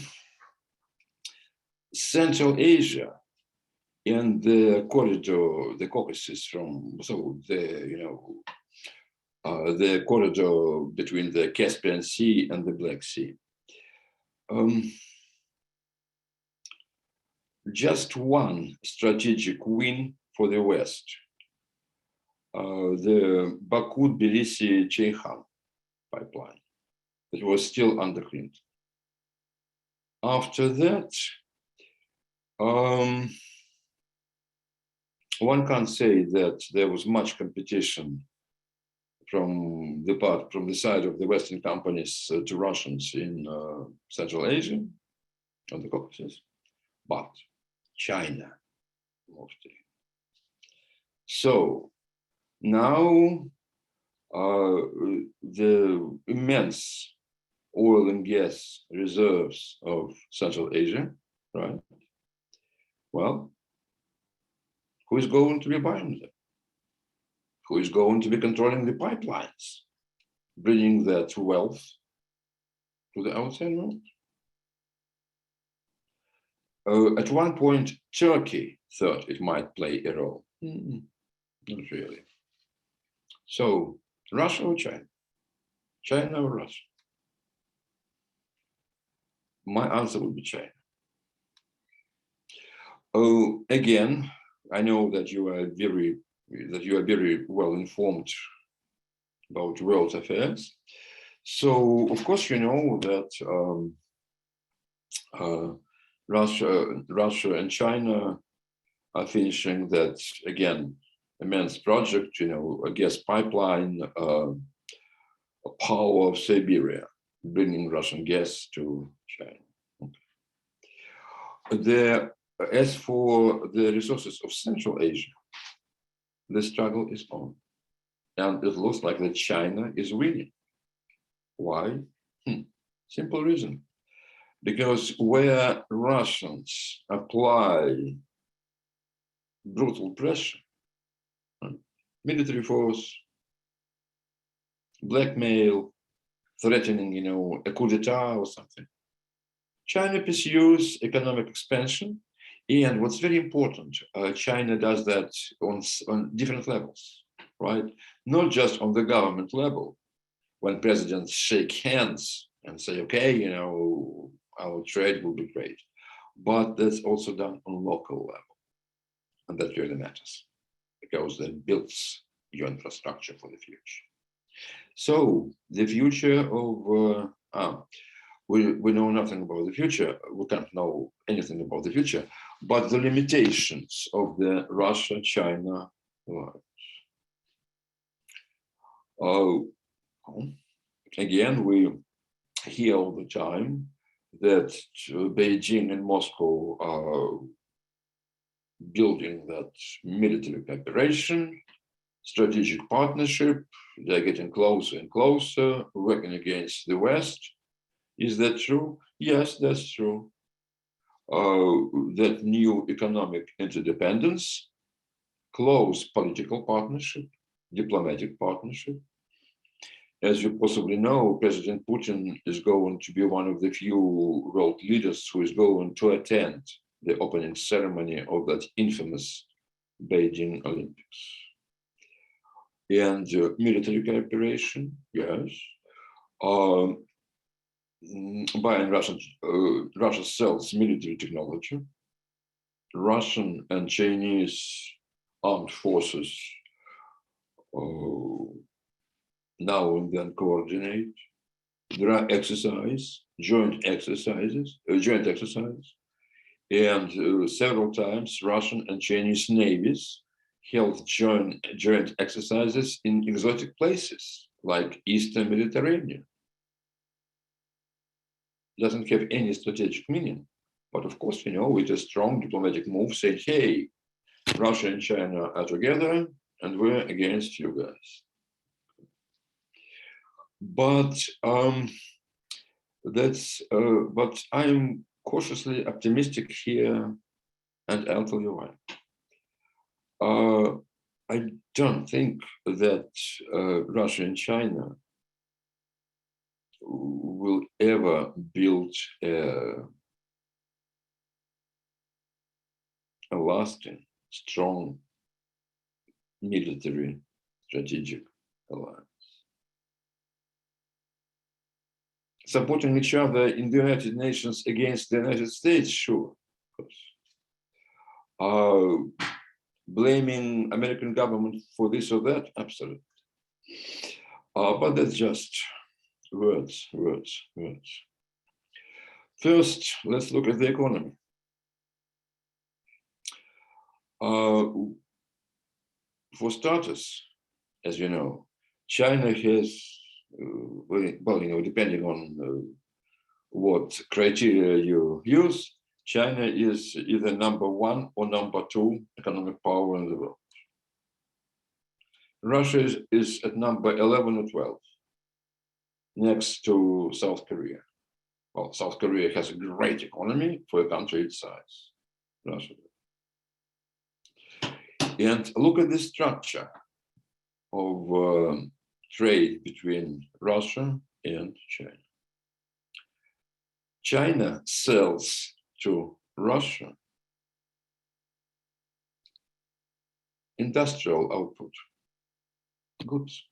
Central Asia and the corridor, the Caucasus the corridor between the Caspian Sea and the Black Sea. Just one strategic win for the West, the Baku-Tbilisi-Ceyhan pipeline that was still under Clinton. After that, one can't say that there was much competition from the side of the Western companies to Russians in Central Asia, on the Caucasus, but China mostly. So now the immense oil and gas reserves of Central Asia, right? Well, who is going to be buying them? Who is going to be controlling the pipelines, bringing that wealth to the outside world? At one point, Turkey thought it might play a role. Not really. So, Russia or China? China or Russia? My answer would be China. Again, I know that you are very well informed about world affairs. So, of course, you know that Russia and China are finishing that, again, immense project, a gas pipeline, power of Siberia, bringing Russian gas to China. Okay. As for the resources of Central Asia, the struggle is on. And it looks like that China is winning. Why? Simple reason. Because where Russians apply brutal pressure, military force, blackmail, threatening, a coup d'etat or something, China pursues economic expansion. And what's very important, China does that on different levels, right? Not just on the government level, when presidents shake hands and say, okay, our trade will be great. But that's also done on local level. And that really matters, because that builds your infrastructure for the future. So the future of, we know nothing about the future. We can't know anything about the future, but the limitations of the Russia-China again, we hear all the time that Beijing and Moscow are building that military cooperation, strategic partnership. They're getting closer and closer, working against the West. Is that true? Yes, that's true. That new economic interdependence, close political partnership, diplomatic partnership, As you possibly know, President Putin is going to be one of the few world leaders who is going to attend the opening ceremony of that infamous Beijing Olympics. And military cooperation, yes. Buying Russia sells military technology. Russian and Chinese armed forces now and then coordinate. There are joint exercises, and several times Russian and Chinese navies held joint exercises in exotic places like Eastern Mediterranean. Doesn't have any strategic meaning, but of course, it's a strong diplomatic move saying, hey, Russia and China are together and we're against you guys. But but I'm cautiously optimistic here, and I'll tell you why. I don't think that Russia and China will ever build a lasting, strong military strategic alliance. Supporting each other in the United Nations against the United States, sure, of course. Blaming American government for this or that, absolutely. But that's just words. First, let's look at the economy. For starters, as you know, China has, depending on what criteria you use, China is either #1 or #2 economic power in the world. Russia is at number 11 or 12, next to South Korea. Well, South Korea has a great economy for a country its size. Russia. And look at the structure of trade between Russia and China. China sells to Russia industrial output, goods,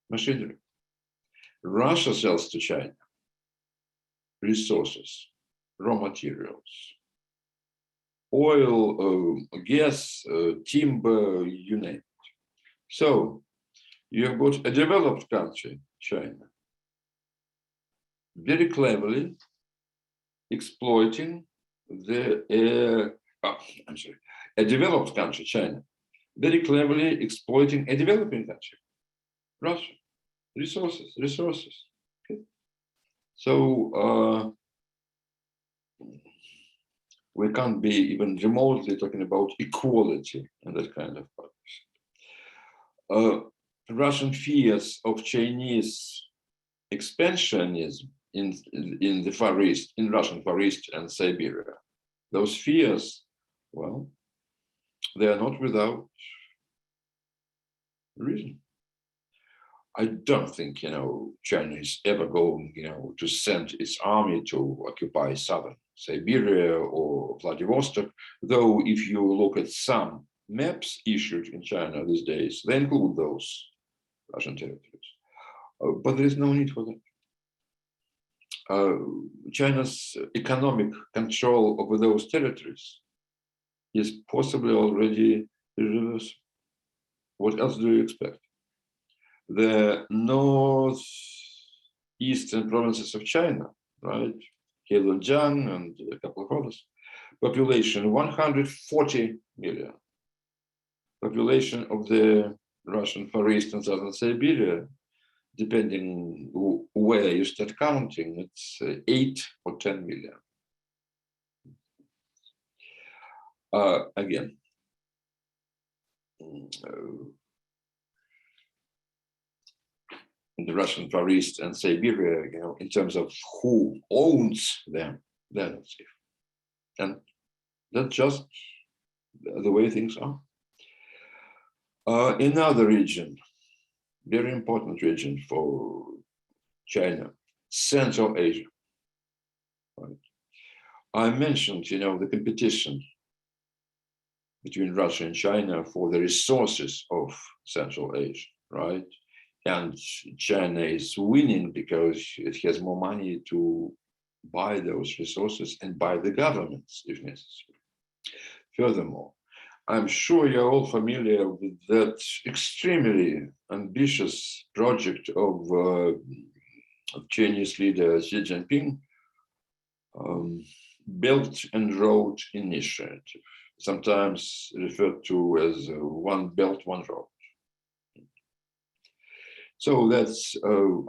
machinery. Russia sells to China resources, raw materials, oil, gas, timber, you name it. So you have got a developed country, China, very cleverly exploiting a developed country, China, very cleverly exploiting a developing country, Russia, resources. Okay. So we can't be even remotely talking about equality and that kind of partnership. Russian fears of Chinese expansionism in the Far East, in Russian Far East and Siberia, those fears, well, they are not without reason. I don't think, China is ever going, to send its army to occupy southern Siberia or Vladivostok, though if you look at some maps issued in China these days, they include those Russian territories. But there is no need for that. China's economic control over those territories is possibly already irreversible. What else do you expect? The northeastern provinces of China, right? Heilongjiang and a couple of others. Population 140 million. Population of the Russian Far East and Southern Siberia, depending where you start counting, it's 8 or 10 million. Again, in the Russian Far East and Siberia, in terms of who owns them, they're not safe. And that's just the way things are. Another region, very important region for China, Central Asia. Right? I mentioned, the competition between Russia and China for the resources of Central Asia, right? And China is winning because it has more money to buy those resources and buy the governments if necessary. Furthermore, I'm sure you're all familiar with that extremely ambitious project of Chinese leader Xi Jinping, Belt and Road Initiative, sometimes referred to as One Belt, One Road. So that's,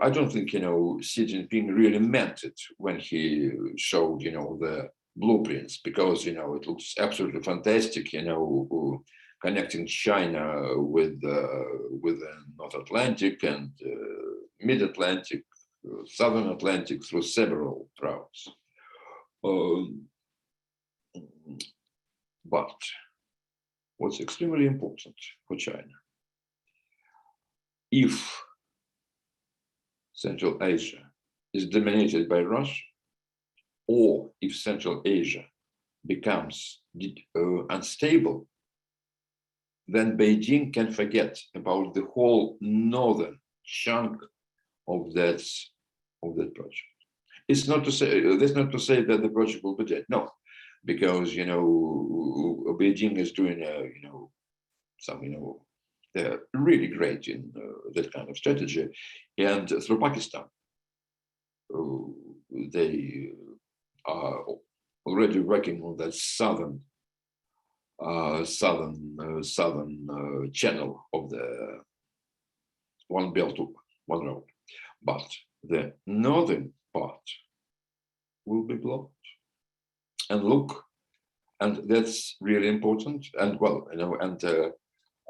I don't think, Xi Jinping really meant it when he showed, the blueprints, because, it looks absolutely fantastic, connecting China with the North Atlantic and Mid-Atlantic, Southern Atlantic through several routes. But what's extremely important for China, if Central Asia is dominated by Russia, or if Central Asia becomes unstable, then Beijing can forget about the whole northern chunk of that project. It's not to say that's not to say that the project will be dead. No, because Beijing is doing they're really great in that kind of strategy, and through Pakistan, they are already working on that southern channel of the One Belt, One Road, but the northern part will be blocked. And look, and that's really important. And well,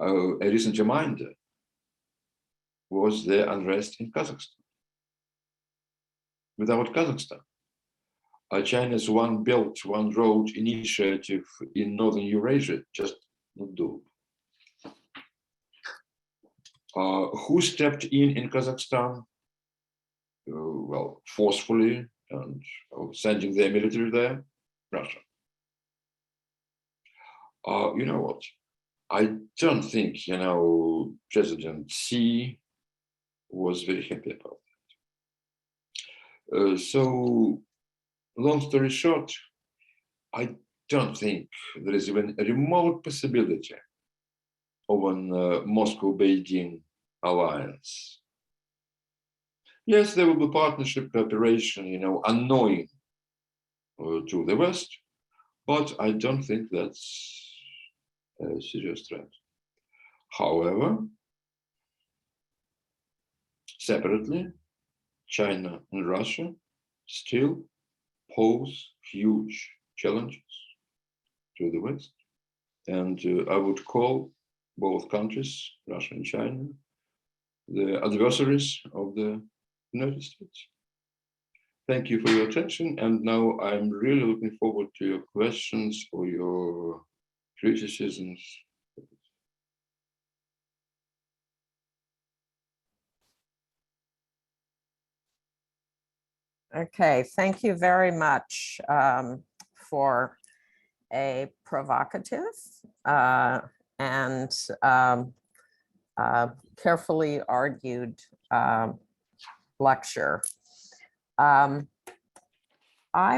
a recent reminder was the unrest in Kazakhstan. Without Kazakhstan, China's One Belt, One Road initiative in Northern Eurasia just not doable. Who stepped in Kazakhstan? Well, forcefully and sending their military there? Russia. You know what? I don't think, President Xi was very happy about that. So, long story short, I don't think there is even a remote possibility of an Moscow-Beijing alliance. Yes, there will be partnership, cooperation, unknowing to the West, but I don't think that's a serious threat. However, separately, China and Russia still pose huge challenges to the West. And I would call both countries, Russia and China, the adversaries of the United States. Thank you for your attention. And now I'm really looking forward to your questions or your criticisms. Okay, thank you very much for a provocative and carefully argued lecture. I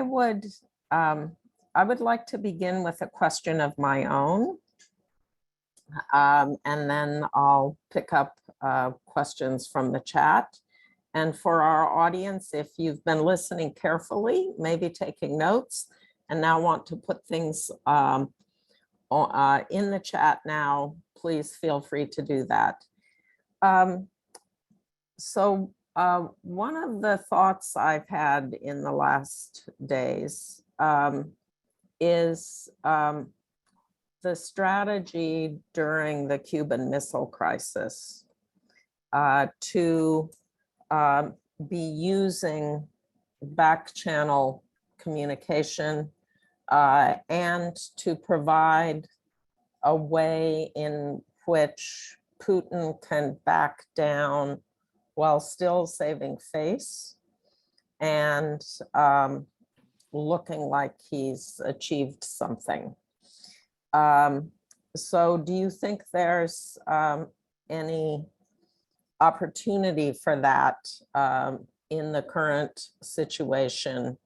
would like to begin with a question of my own, and then I'll pick up questions from the chat. And for our audience, if you've been listening carefully, maybe taking notes, and now want to put things in the chat now, please feel free to do that. So one of the thoughts I've had in the last days is the strategy during the Cuban Missile Crisis to be using back channel communication and to provide a way in which Putin can back down while still saving face and looking like he's achieved something. So do you think there's any opportunity for that in the current situation?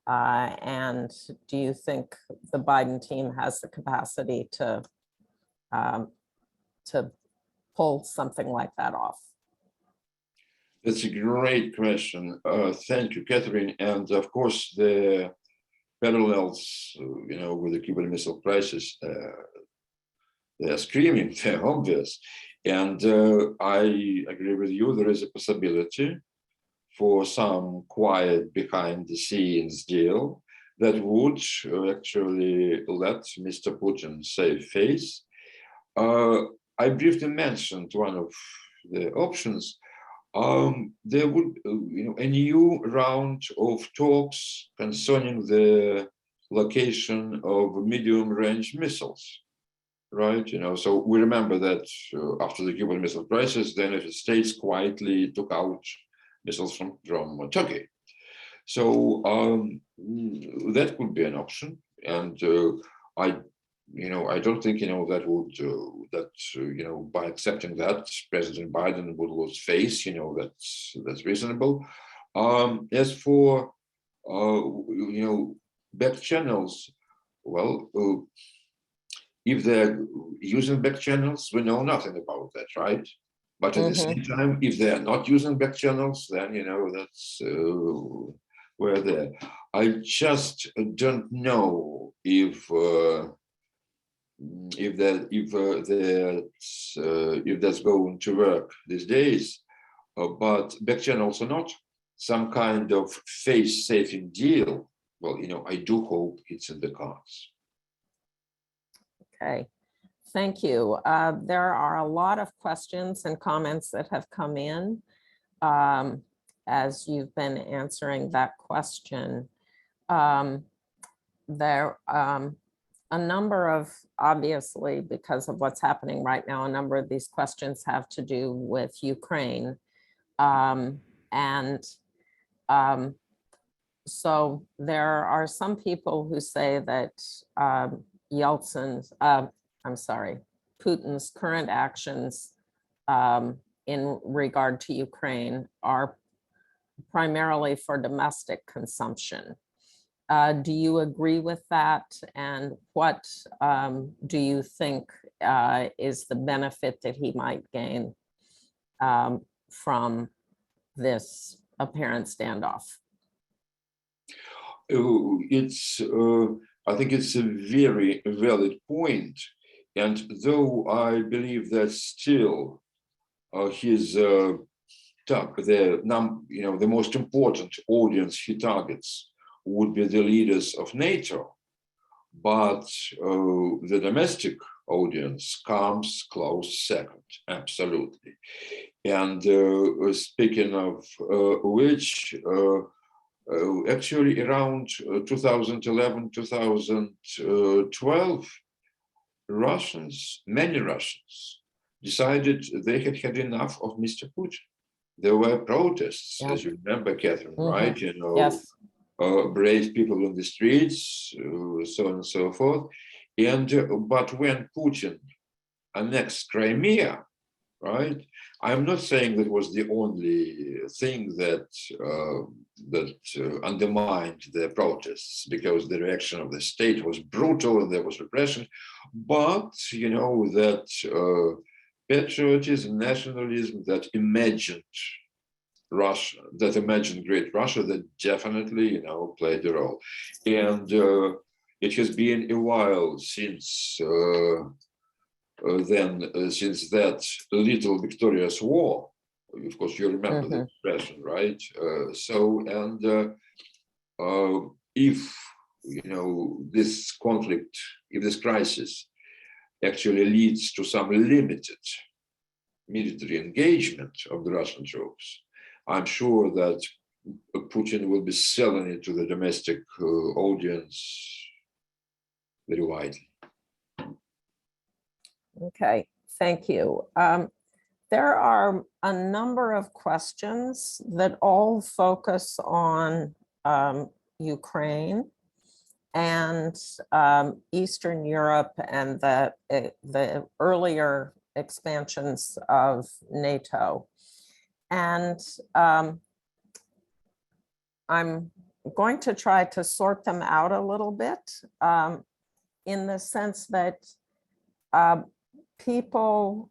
And do you think the Biden team has the capacity to pull something like that off? That's a great question. Thank you, Catherine. And of course, the parallels, with the Cuban Missile Crisis, they're screaming, they're obvious. And I agree with you, there is a possibility for some quiet behind the scenes deal that would actually let Mr. Putin save face. I briefly mentioned one of the options. There would, a new round of talks concerning the location of medium-range missiles, right? So we remember that after the Cuban Missile Crisis, the United States quietly took out missiles from Turkey. So that could be an option, and I don't think that would by accepting that President Biden would lose face. That's reasonable. As for back channels, well, if they're using back channels, we know nothing about that, right? But at the same time, if they're not using back channels, then that's where they're. I just don't know if that's going to work these days. But back channels or not, some kind of face-saving deal. Well, I do hope it's in the cards. Okay. Thank you. There are a lot of questions and comments that have come in as you've been answering that question. There a number of, obviously, because of what's happening right now, a number of these questions have to do with Ukraine. So there are some people who say that Putin's current actions in regard to Ukraine are primarily for domestic consumption. Do you agree with that? And what do you think is the benefit that he might gain from this apparent standoff? I think it's a very valid point. And though I believe that still the most important audience he targets would be the leaders of NATO, but the domestic audience comes close second, absolutely. And speaking of which, actually around 2011, 2012, many Russians decided they had had enough of Mr. Putin. There were protests, as you remember, Catherine, right? Yes. Brave people in the streets, so on and so forth. But when Putin annexed Crimea, right? I'm not saying that was the only thing that undermined the protests, because the reaction of the state was brutal and there was repression. But that patriotism, nationalism, that imagined Russia, that imagined great Russia, that definitely played a role. And it has been a while since since that little victorious war. Of course, you remember the expression, right? If this conflict, if this crisis actually leads to some limited military engagement of the Russian troops, I'm sure that Putin will be selling it to the domestic audience very widely. Okay, Thank you. There are a number of questions that all focus on Ukraine and Eastern Europe and the earlier expansions of NATO. And I'm going to try to sort them out a little bit in the sense that people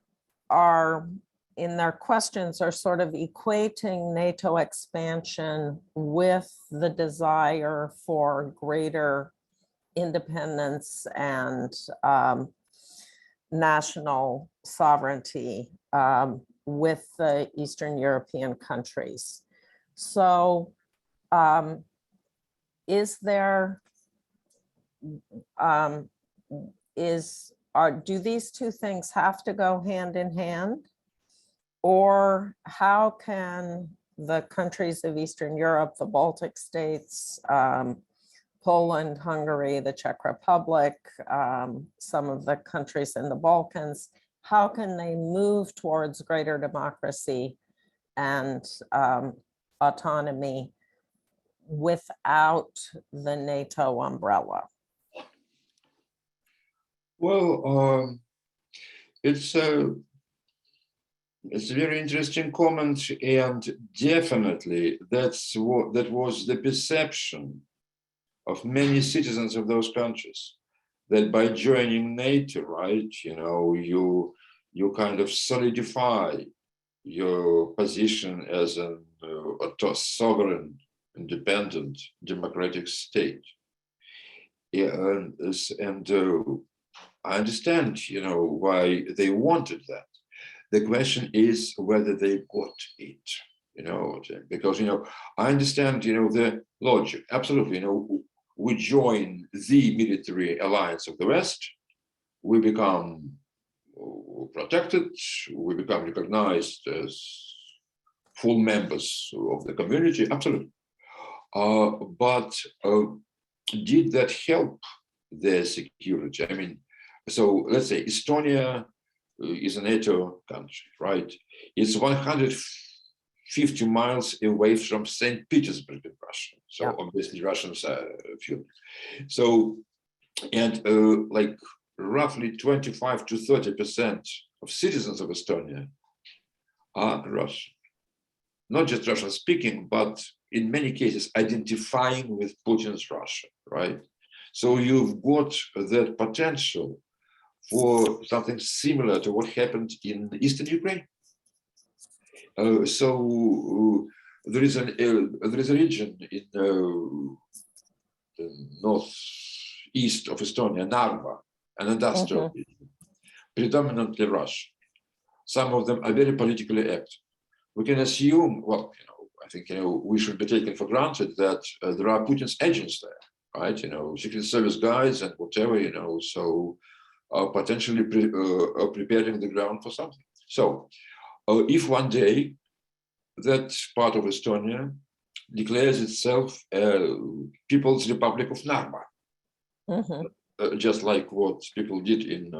are, in their questions, are sort of equating NATO expansion with the desire for greater independence and national sovereignty with the Eastern European countries. So do these two things have to go hand in hand? Or how can the countries of Eastern Europe, the Baltic states, Poland, Hungary, the Czech Republic, some of the countries in the Balkans, how can they move towards greater democracy and autonomy without the NATO umbrella? Well, it's a very interesting comment, and definitely that was the perception of many citizens of those countries, that by joining NATO, right, you kind of solidify your position as a sovereign, independent, democratic state. And I understand, why they wanted that. The question is whether they got it, because, I understand, the logic, absolutely, we join the military alliance of the West, we become protected, we become recognized as full members of the community, absolutely. But did that help their security? I mean, so let's say Estonia is a NATO country, right? It's 150 miles away from St. Petersburg in Russia. So yeah. Obviously Russians are few. So, and like roughly 25 to 30% of citizens of Estonia are Russian. Not just Russian speaking, but in many cases identifying with Putin's Russia, right? So you've got that potential for something similar to what happened in Eastern Ukraine. So there is a region in the northeast of Estonia, Narva, an industrial region, predominantly Russian. Some of them are very politically active. We can assume, well, I think we should be taken for granted that there are Putin's agents there, right? Secret Service guys and whatever, so potentially preparing the ground for something. So if one day that part of Estonia declares itself People's Republic of Narva, just like what people did in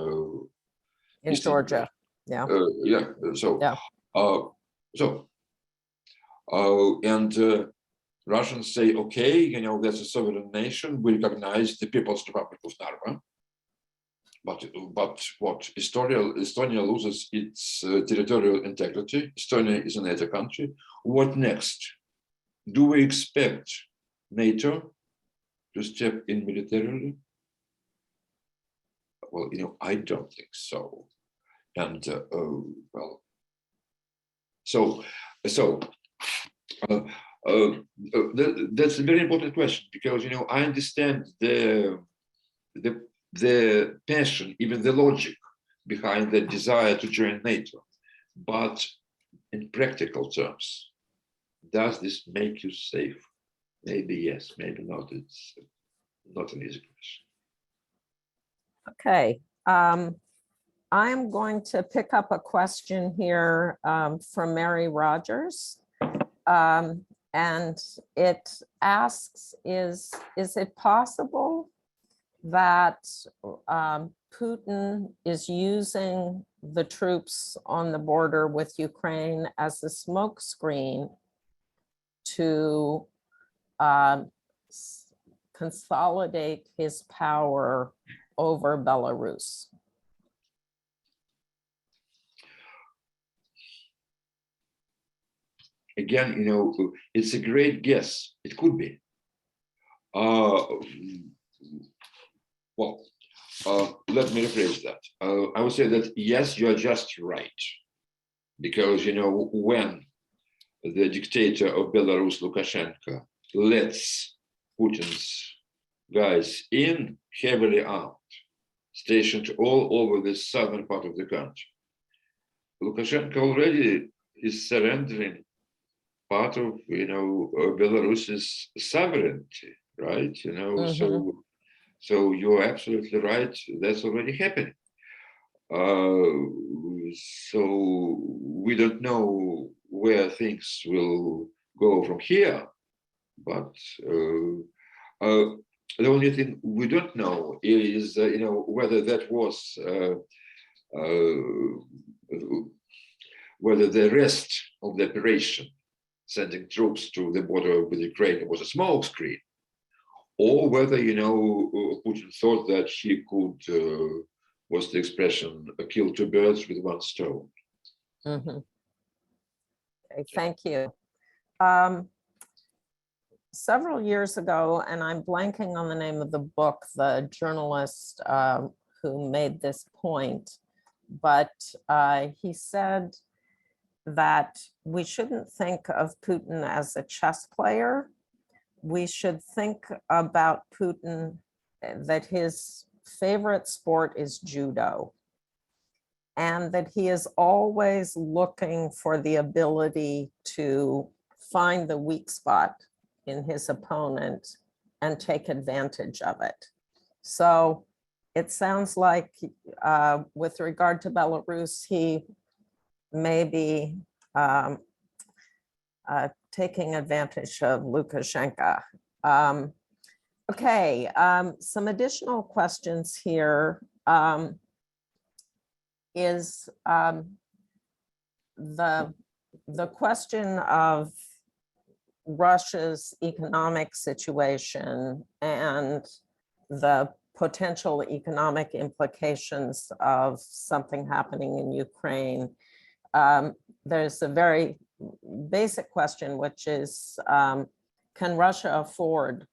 Georgia, yeah. And Russians say, okay, that's a sovereign nation. We recognize the People's Republic of Narva. But what Estonia loses its territorial integrity. Estonia is a NATO country. What next? Do we expect NATO to step in militarily? Well, I don't think so. And well, so that's a very important question, because I understand the passion, even the logic behind the desire to join NATO, but in practical terms, does this make you safe? Maybe yes, maybe not. It's not an easy question. Okay. I'm going to pick up a question here from Mary Rogers. And it asks, is it possible that Putin is using the troops on the border with Ukraine as a smokescreen to consolidate his power over Belarus? Again, it's a great guess. It could be. Let me rephrase that. I would say that, yes, you're just right. Because, when the dictator of Belarus, Lukashenko, lets Putin's guys in, heavily armed, stationed all over the southern part of the country, Lukashenko already is surrendering part of, Belarus's sovereignty, right? So you're absolutely right. That's already happening. So we don't know where things will go from here, but the only thing we don't know is, whether that was whether the rest of the operation, sending troops to the border with Ukraine, was a smokescreen, or whether, Putin thought that he could, what's the expression, kill two birds with one stone. Mm-hmm. Okay, thank you. Several years ago, and I'm blanking on the name of the book, the journalist who made this point, but he said that we shouldn't think of Putin as a chess player. We should think about Putin, that his favorite sport is judo, and that he is always looking for the ability to find the weak spot in his opponent and take advantage of it. So it sounds like with regard to Belarus, he may be taking advantage of Lukashenko. Okay, some additional questions here. Is the question of Russia's economic situation and the potential economic implications of something happening in Ukraine. There's a very basic question, which is, can Russia afford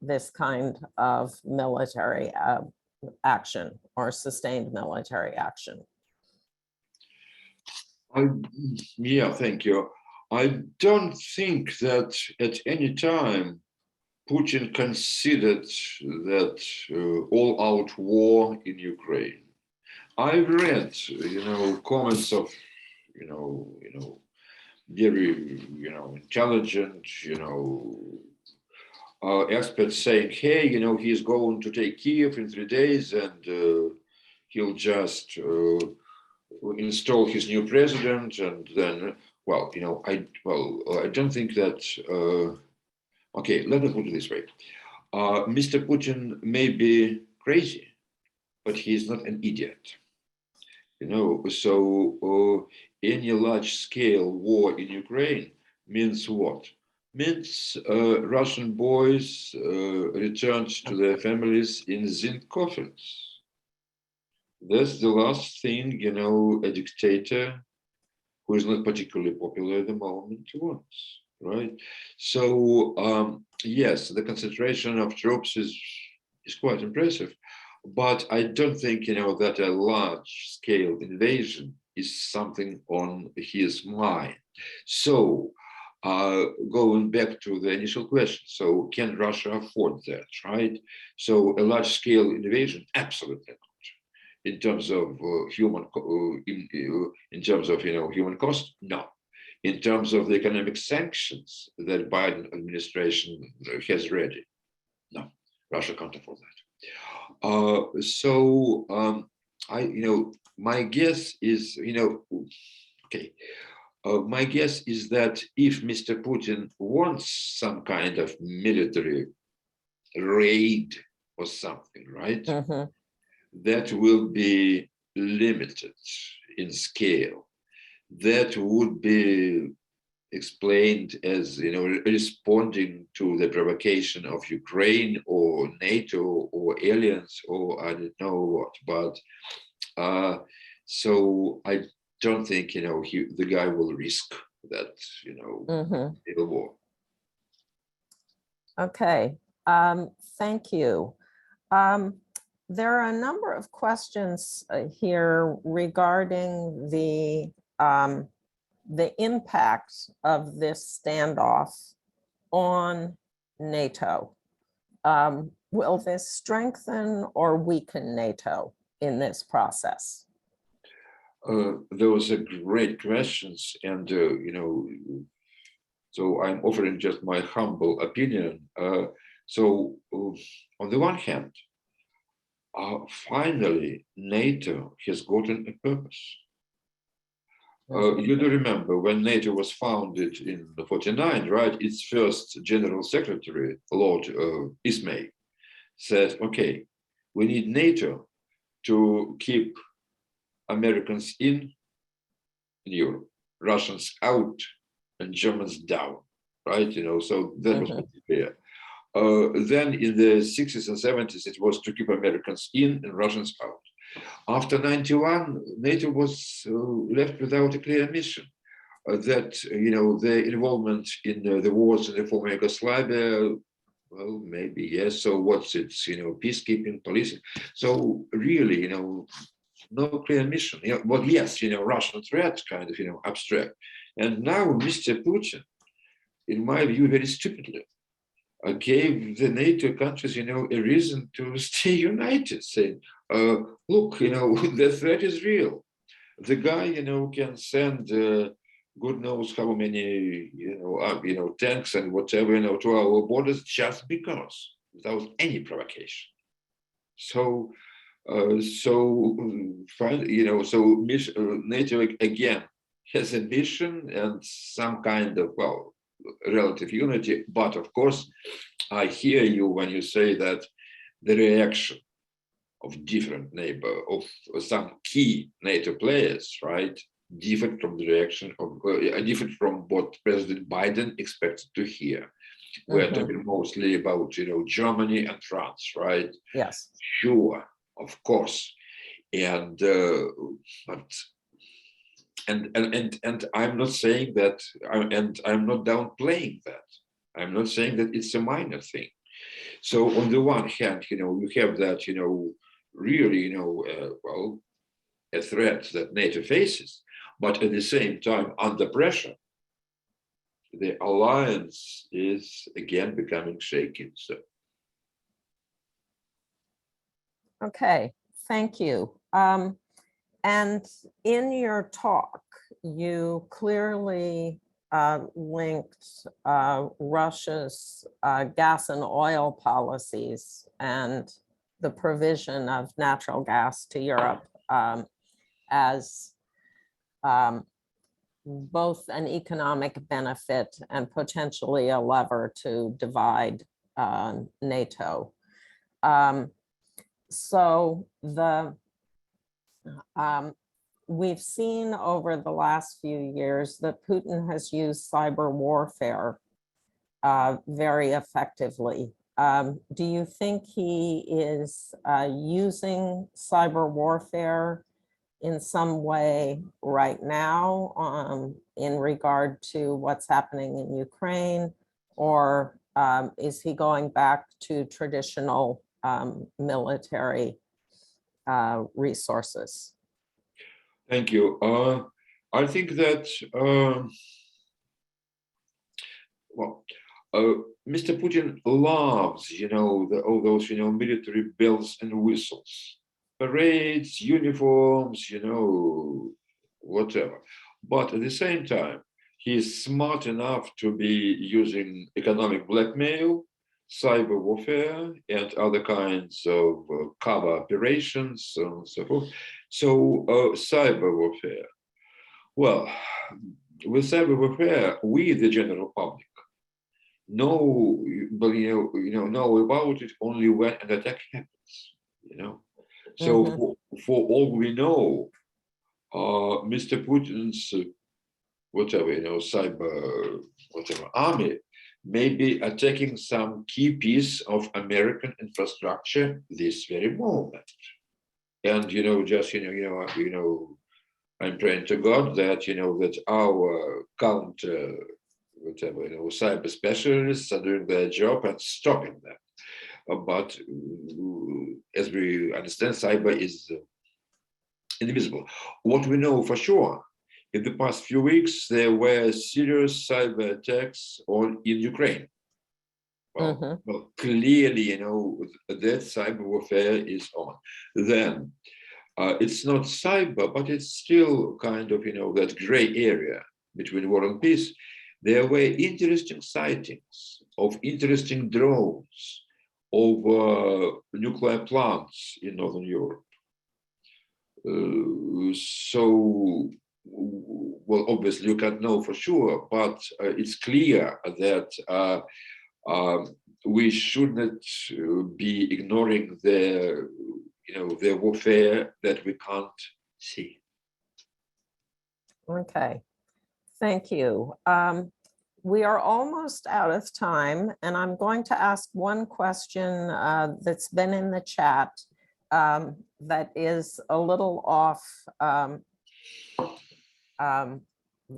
this kind of military action or sustained military action? Yeah, thank you. I don't think that at any time Putin considered that all-out war in Ukraine. I've read, comments of, very, intelligent, experts saying, hey, he's going to take Kiev in 3 days and he'll just install his new president, and then, I don't think that. Okay, let me put it this way: Mr. Putin may be crazy, but he is not an idiot. So any large-scale war in Ukraine means what? Means Russian boys returned to their families in zinc coffins. That's the last thing, a dictator who is not particularly popular at the moment wants, right? So yes, the concentration of troops is quite impressive, but I don't think, that a large-scale invasion is something on his mind. So going back to the initial question, so can Russia afford that, right? So a large-scale invasion, absolutely not. In terms of human cost, no. In terms of the economic sanctions that Biden administration has ready, no, Russia can't afford that. My guess is, my guess is that if Mr. Putin wants some kind of military raid or something, right? Mhm. That will be limited in scale. That would be explained as, responding to the provocation of Ukraine or NATO or aliens or I don't know what. But so I don't think, the guy will risk that, Mhm. civil war. Okay, thank you. There are a number of questions here regarding the impact of this standoff on NATO. Will this strengthen or weaken NATO in this process? Those are great questions, and so I'm offering just my humble opinion. So on the one hand, finally, NATO has gotten a purpose. You do remember when NATO was founded in 1949, right? Its first General Secretary, Lord Ismay, said, okay, we need NATO to keep Americans in Europe, Russians out, and Germans down, right? So that was pretty clear. Then in the 60s and 70s, it was to keep Americans in and Russians out. After 91, NATO was left without a clear mission. That, the involvement in the wars in the former Yugoslavia, well, maybe yes. So what's it? Peacekeeping, policing. So really, no clear mission. Well, yes, Russian threat, kind of, abstract. And now Mr. Putin, in my view, very stupidly, gave the NATO countries, a reason to stay united, saying, look, the threat is real. The guy, can send God knows how many, tanks and whatever, to our borders just because, without any provocation. So, finally, so NATO again has a mission and some kind of, well, relative unity. But of course, I hear you when you say that the reaction of different of some key NATO players, right, different from the reaction of different from what President Biden expected to hear. We're talking mostly about Germany and France, right? Yes. Sure, of course, and but. And I'm not saying that, and I'm not downplaying that. I'm not saying that it's a minor thing. So on the one hand, you have that, really, well, a threat that NATO faces, but at the same time, under pressure, the alliance is again becoming shaky. So. Okay, thank you. And in your talk, you clearly linked Russia's gas and oil policies and the provision of natural gas to Europe as both an economic benefit and potentially a lever to divide NATO. So we've seen over the last few years that Putin has used cyber warfare very effectively. Do you think he is using cyber warfare in some way right now in regard to what's happening in Ukraine, or is he going back to traditional military resources? Thank you. I think that, Mr. Putin loves, all those, military bells and whistles, parades, uniforms, whatever. But at the same time, he's smart enough to be using economic blackmail, cyber warfare, and other kinds of cover operations, and so forth. So cyber warfare. Well, with cyber warfare, we, the general public, know about it only when an attack happens. So for all we know, Mr. Putin's cyber army may be attacking some key piece of American infrastructure this very moment. And I'm praying to God that that our counter cyber specialists are doing their job and stopping them. But as we understand, cyber is invisible. What we know for sure, in the past few weeks, there were serious cyber attacks in Ukraine. Well, clearly, that cyber warfare is on. Then it's not cyber, but it's still kind of, that gray area between war and peace. There were interesting sightings of interesting drones over nuclear plants in Northern Europe. So, well, obviously you can't know for sure, but it's clear that we should not be ignoring the warfare that we can't see. Okay, thank you. We are almost out of time, and I'm going to ask one question that's been in the chat that is a little off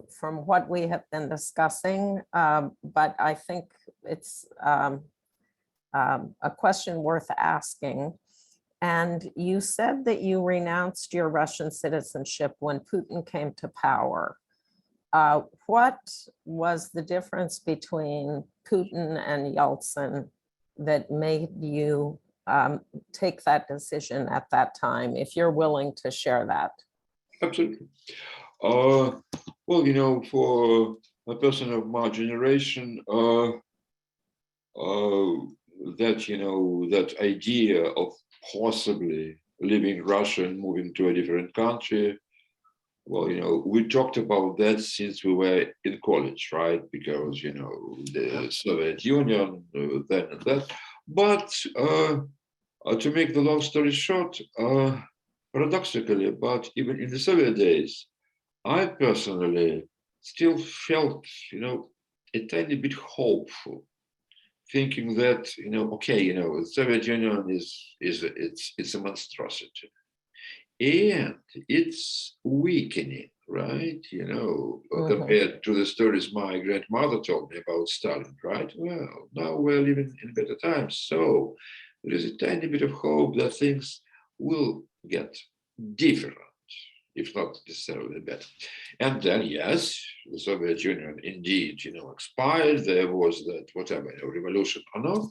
from what we have been discussing, but I think it's a question worth asking. And you said that you renounced your Russian citizenship when Putin came to power. What was the difference between Putin and Yeltsin that made you take that decision at that time, if you're willing to share that? Absolutely. Well, for a person of my generation, that idea of possibly leaving Russia and moving to a different country, well, we talked about that since we were in college, right? Because, the Soviet Union, then and that. But to make the long story short, paradoxically, but even in the Soviet days, I personally still felt, a tiny bit hopeful, thinking that, okay, the Soviet Union it's a monstrosity, and it's weakening, right? Compared to the stories my grandmother told me about Stalin, right? Well, now we're living in better times, so there is a tiny bit of hope that things will get different, if not necessarily better. And then, yes, the Soviet Union indeed, expired. There was that whatever revolution or not.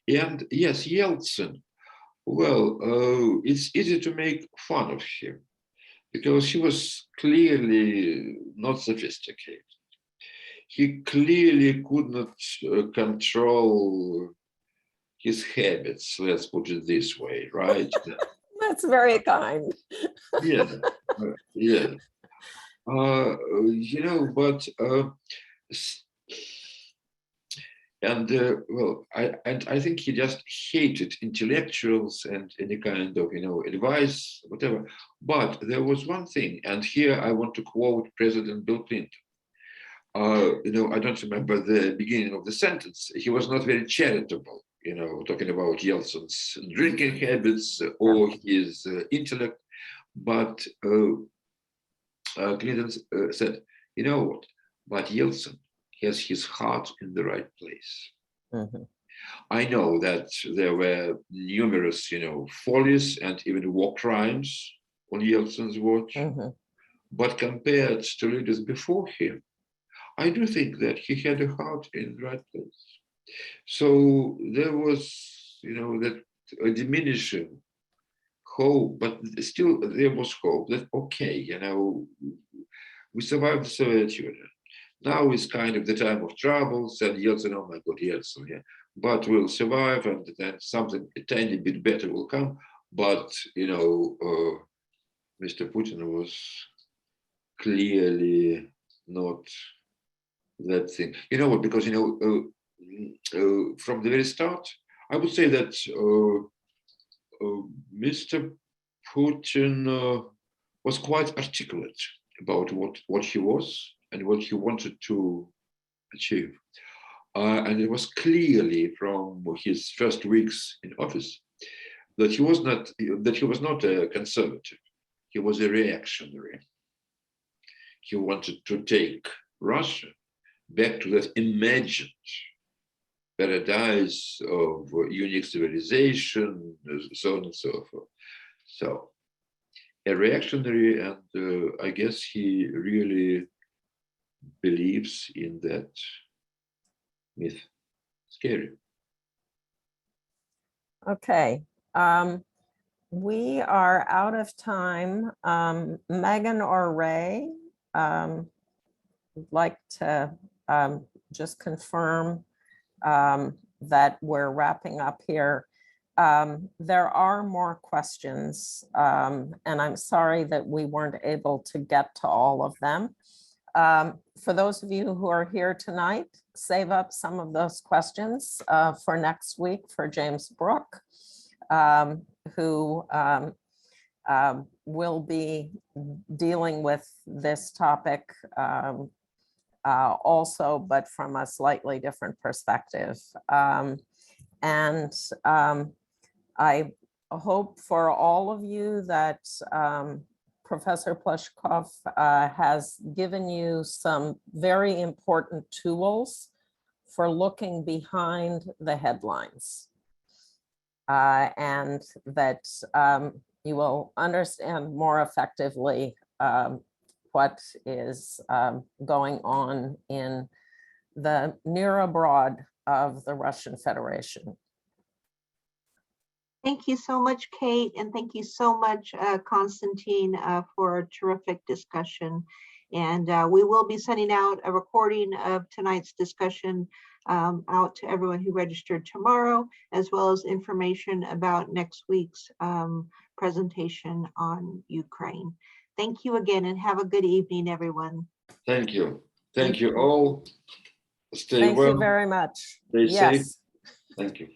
And yes, Yeltsin. Well, it's easy to make fun of him because he was clearly not sophisticated. He clearly could not control his habits. Let's put it this way, right? That's very kind. Yeah, yeah. But I think he just hated intellectuals and any kind of advice, whatever. But there was one thing, and here I want to quote President Bill Clinton. I don't remember the beginning of the sentence. He was not very charitable, talking about Yeltsin's drinking habits or his intellect. But Clinton said, you know what? But Yeltsin has his heart in the right place. I know that there were numerous, follies and even war crimes on Yeltsin's watch. But compared to leaders before him, I do think that he had a heart in the right place. So there was, that a diminishing hope, but still there was hope that, okay, we survived the Soviet Union. Now is kind of the time of troubles, and Yeltsin, oh my God, Yeltsin, yeah. But we'll survive, and then something a tiny bit better will come. But, Mr. Putin was clearly not that thing. You know what, because, from the very start, I would say that Mr. Putin was quite articulate about what he was and what he wanted to achieve. And it was clearly from his first weeks in office that he was not a conservative. He was a reactionary. He wanted to take Russia back to that imagined paradise of unique civilization, so on and so forth. So, a reactionary, and I guess he really believes in that myth. Scary. Okay. We are out of time. Megan or Ray, would like to just confirm that we're wrapping up here. There are more questions, and I'm sorry that we weren't able to get to all of them. For those of you who are here tonight, save up some of those questions for next week for James Brooke, who will be dealing with this topic also, but from a slightly different perspective. I hope for all of you that Professor Pleshakov has given you some very important tools for looking behind the headlines, and that you will understand more effectively what is going on in the near abroad of the Russian Federation. Thank you so much, Kate, and thank you so much, Constantine, for a terrific discussion. And we will be sending out a recording of tonight's discussion out to everyone who registered tomorrow, as well as information about next week's presentation on Ukraine. Thank you again, and have a good evening, everyone. Thank you. Thank you all. Stay well. Thank you very much. Stay Yes. safe. Thank you.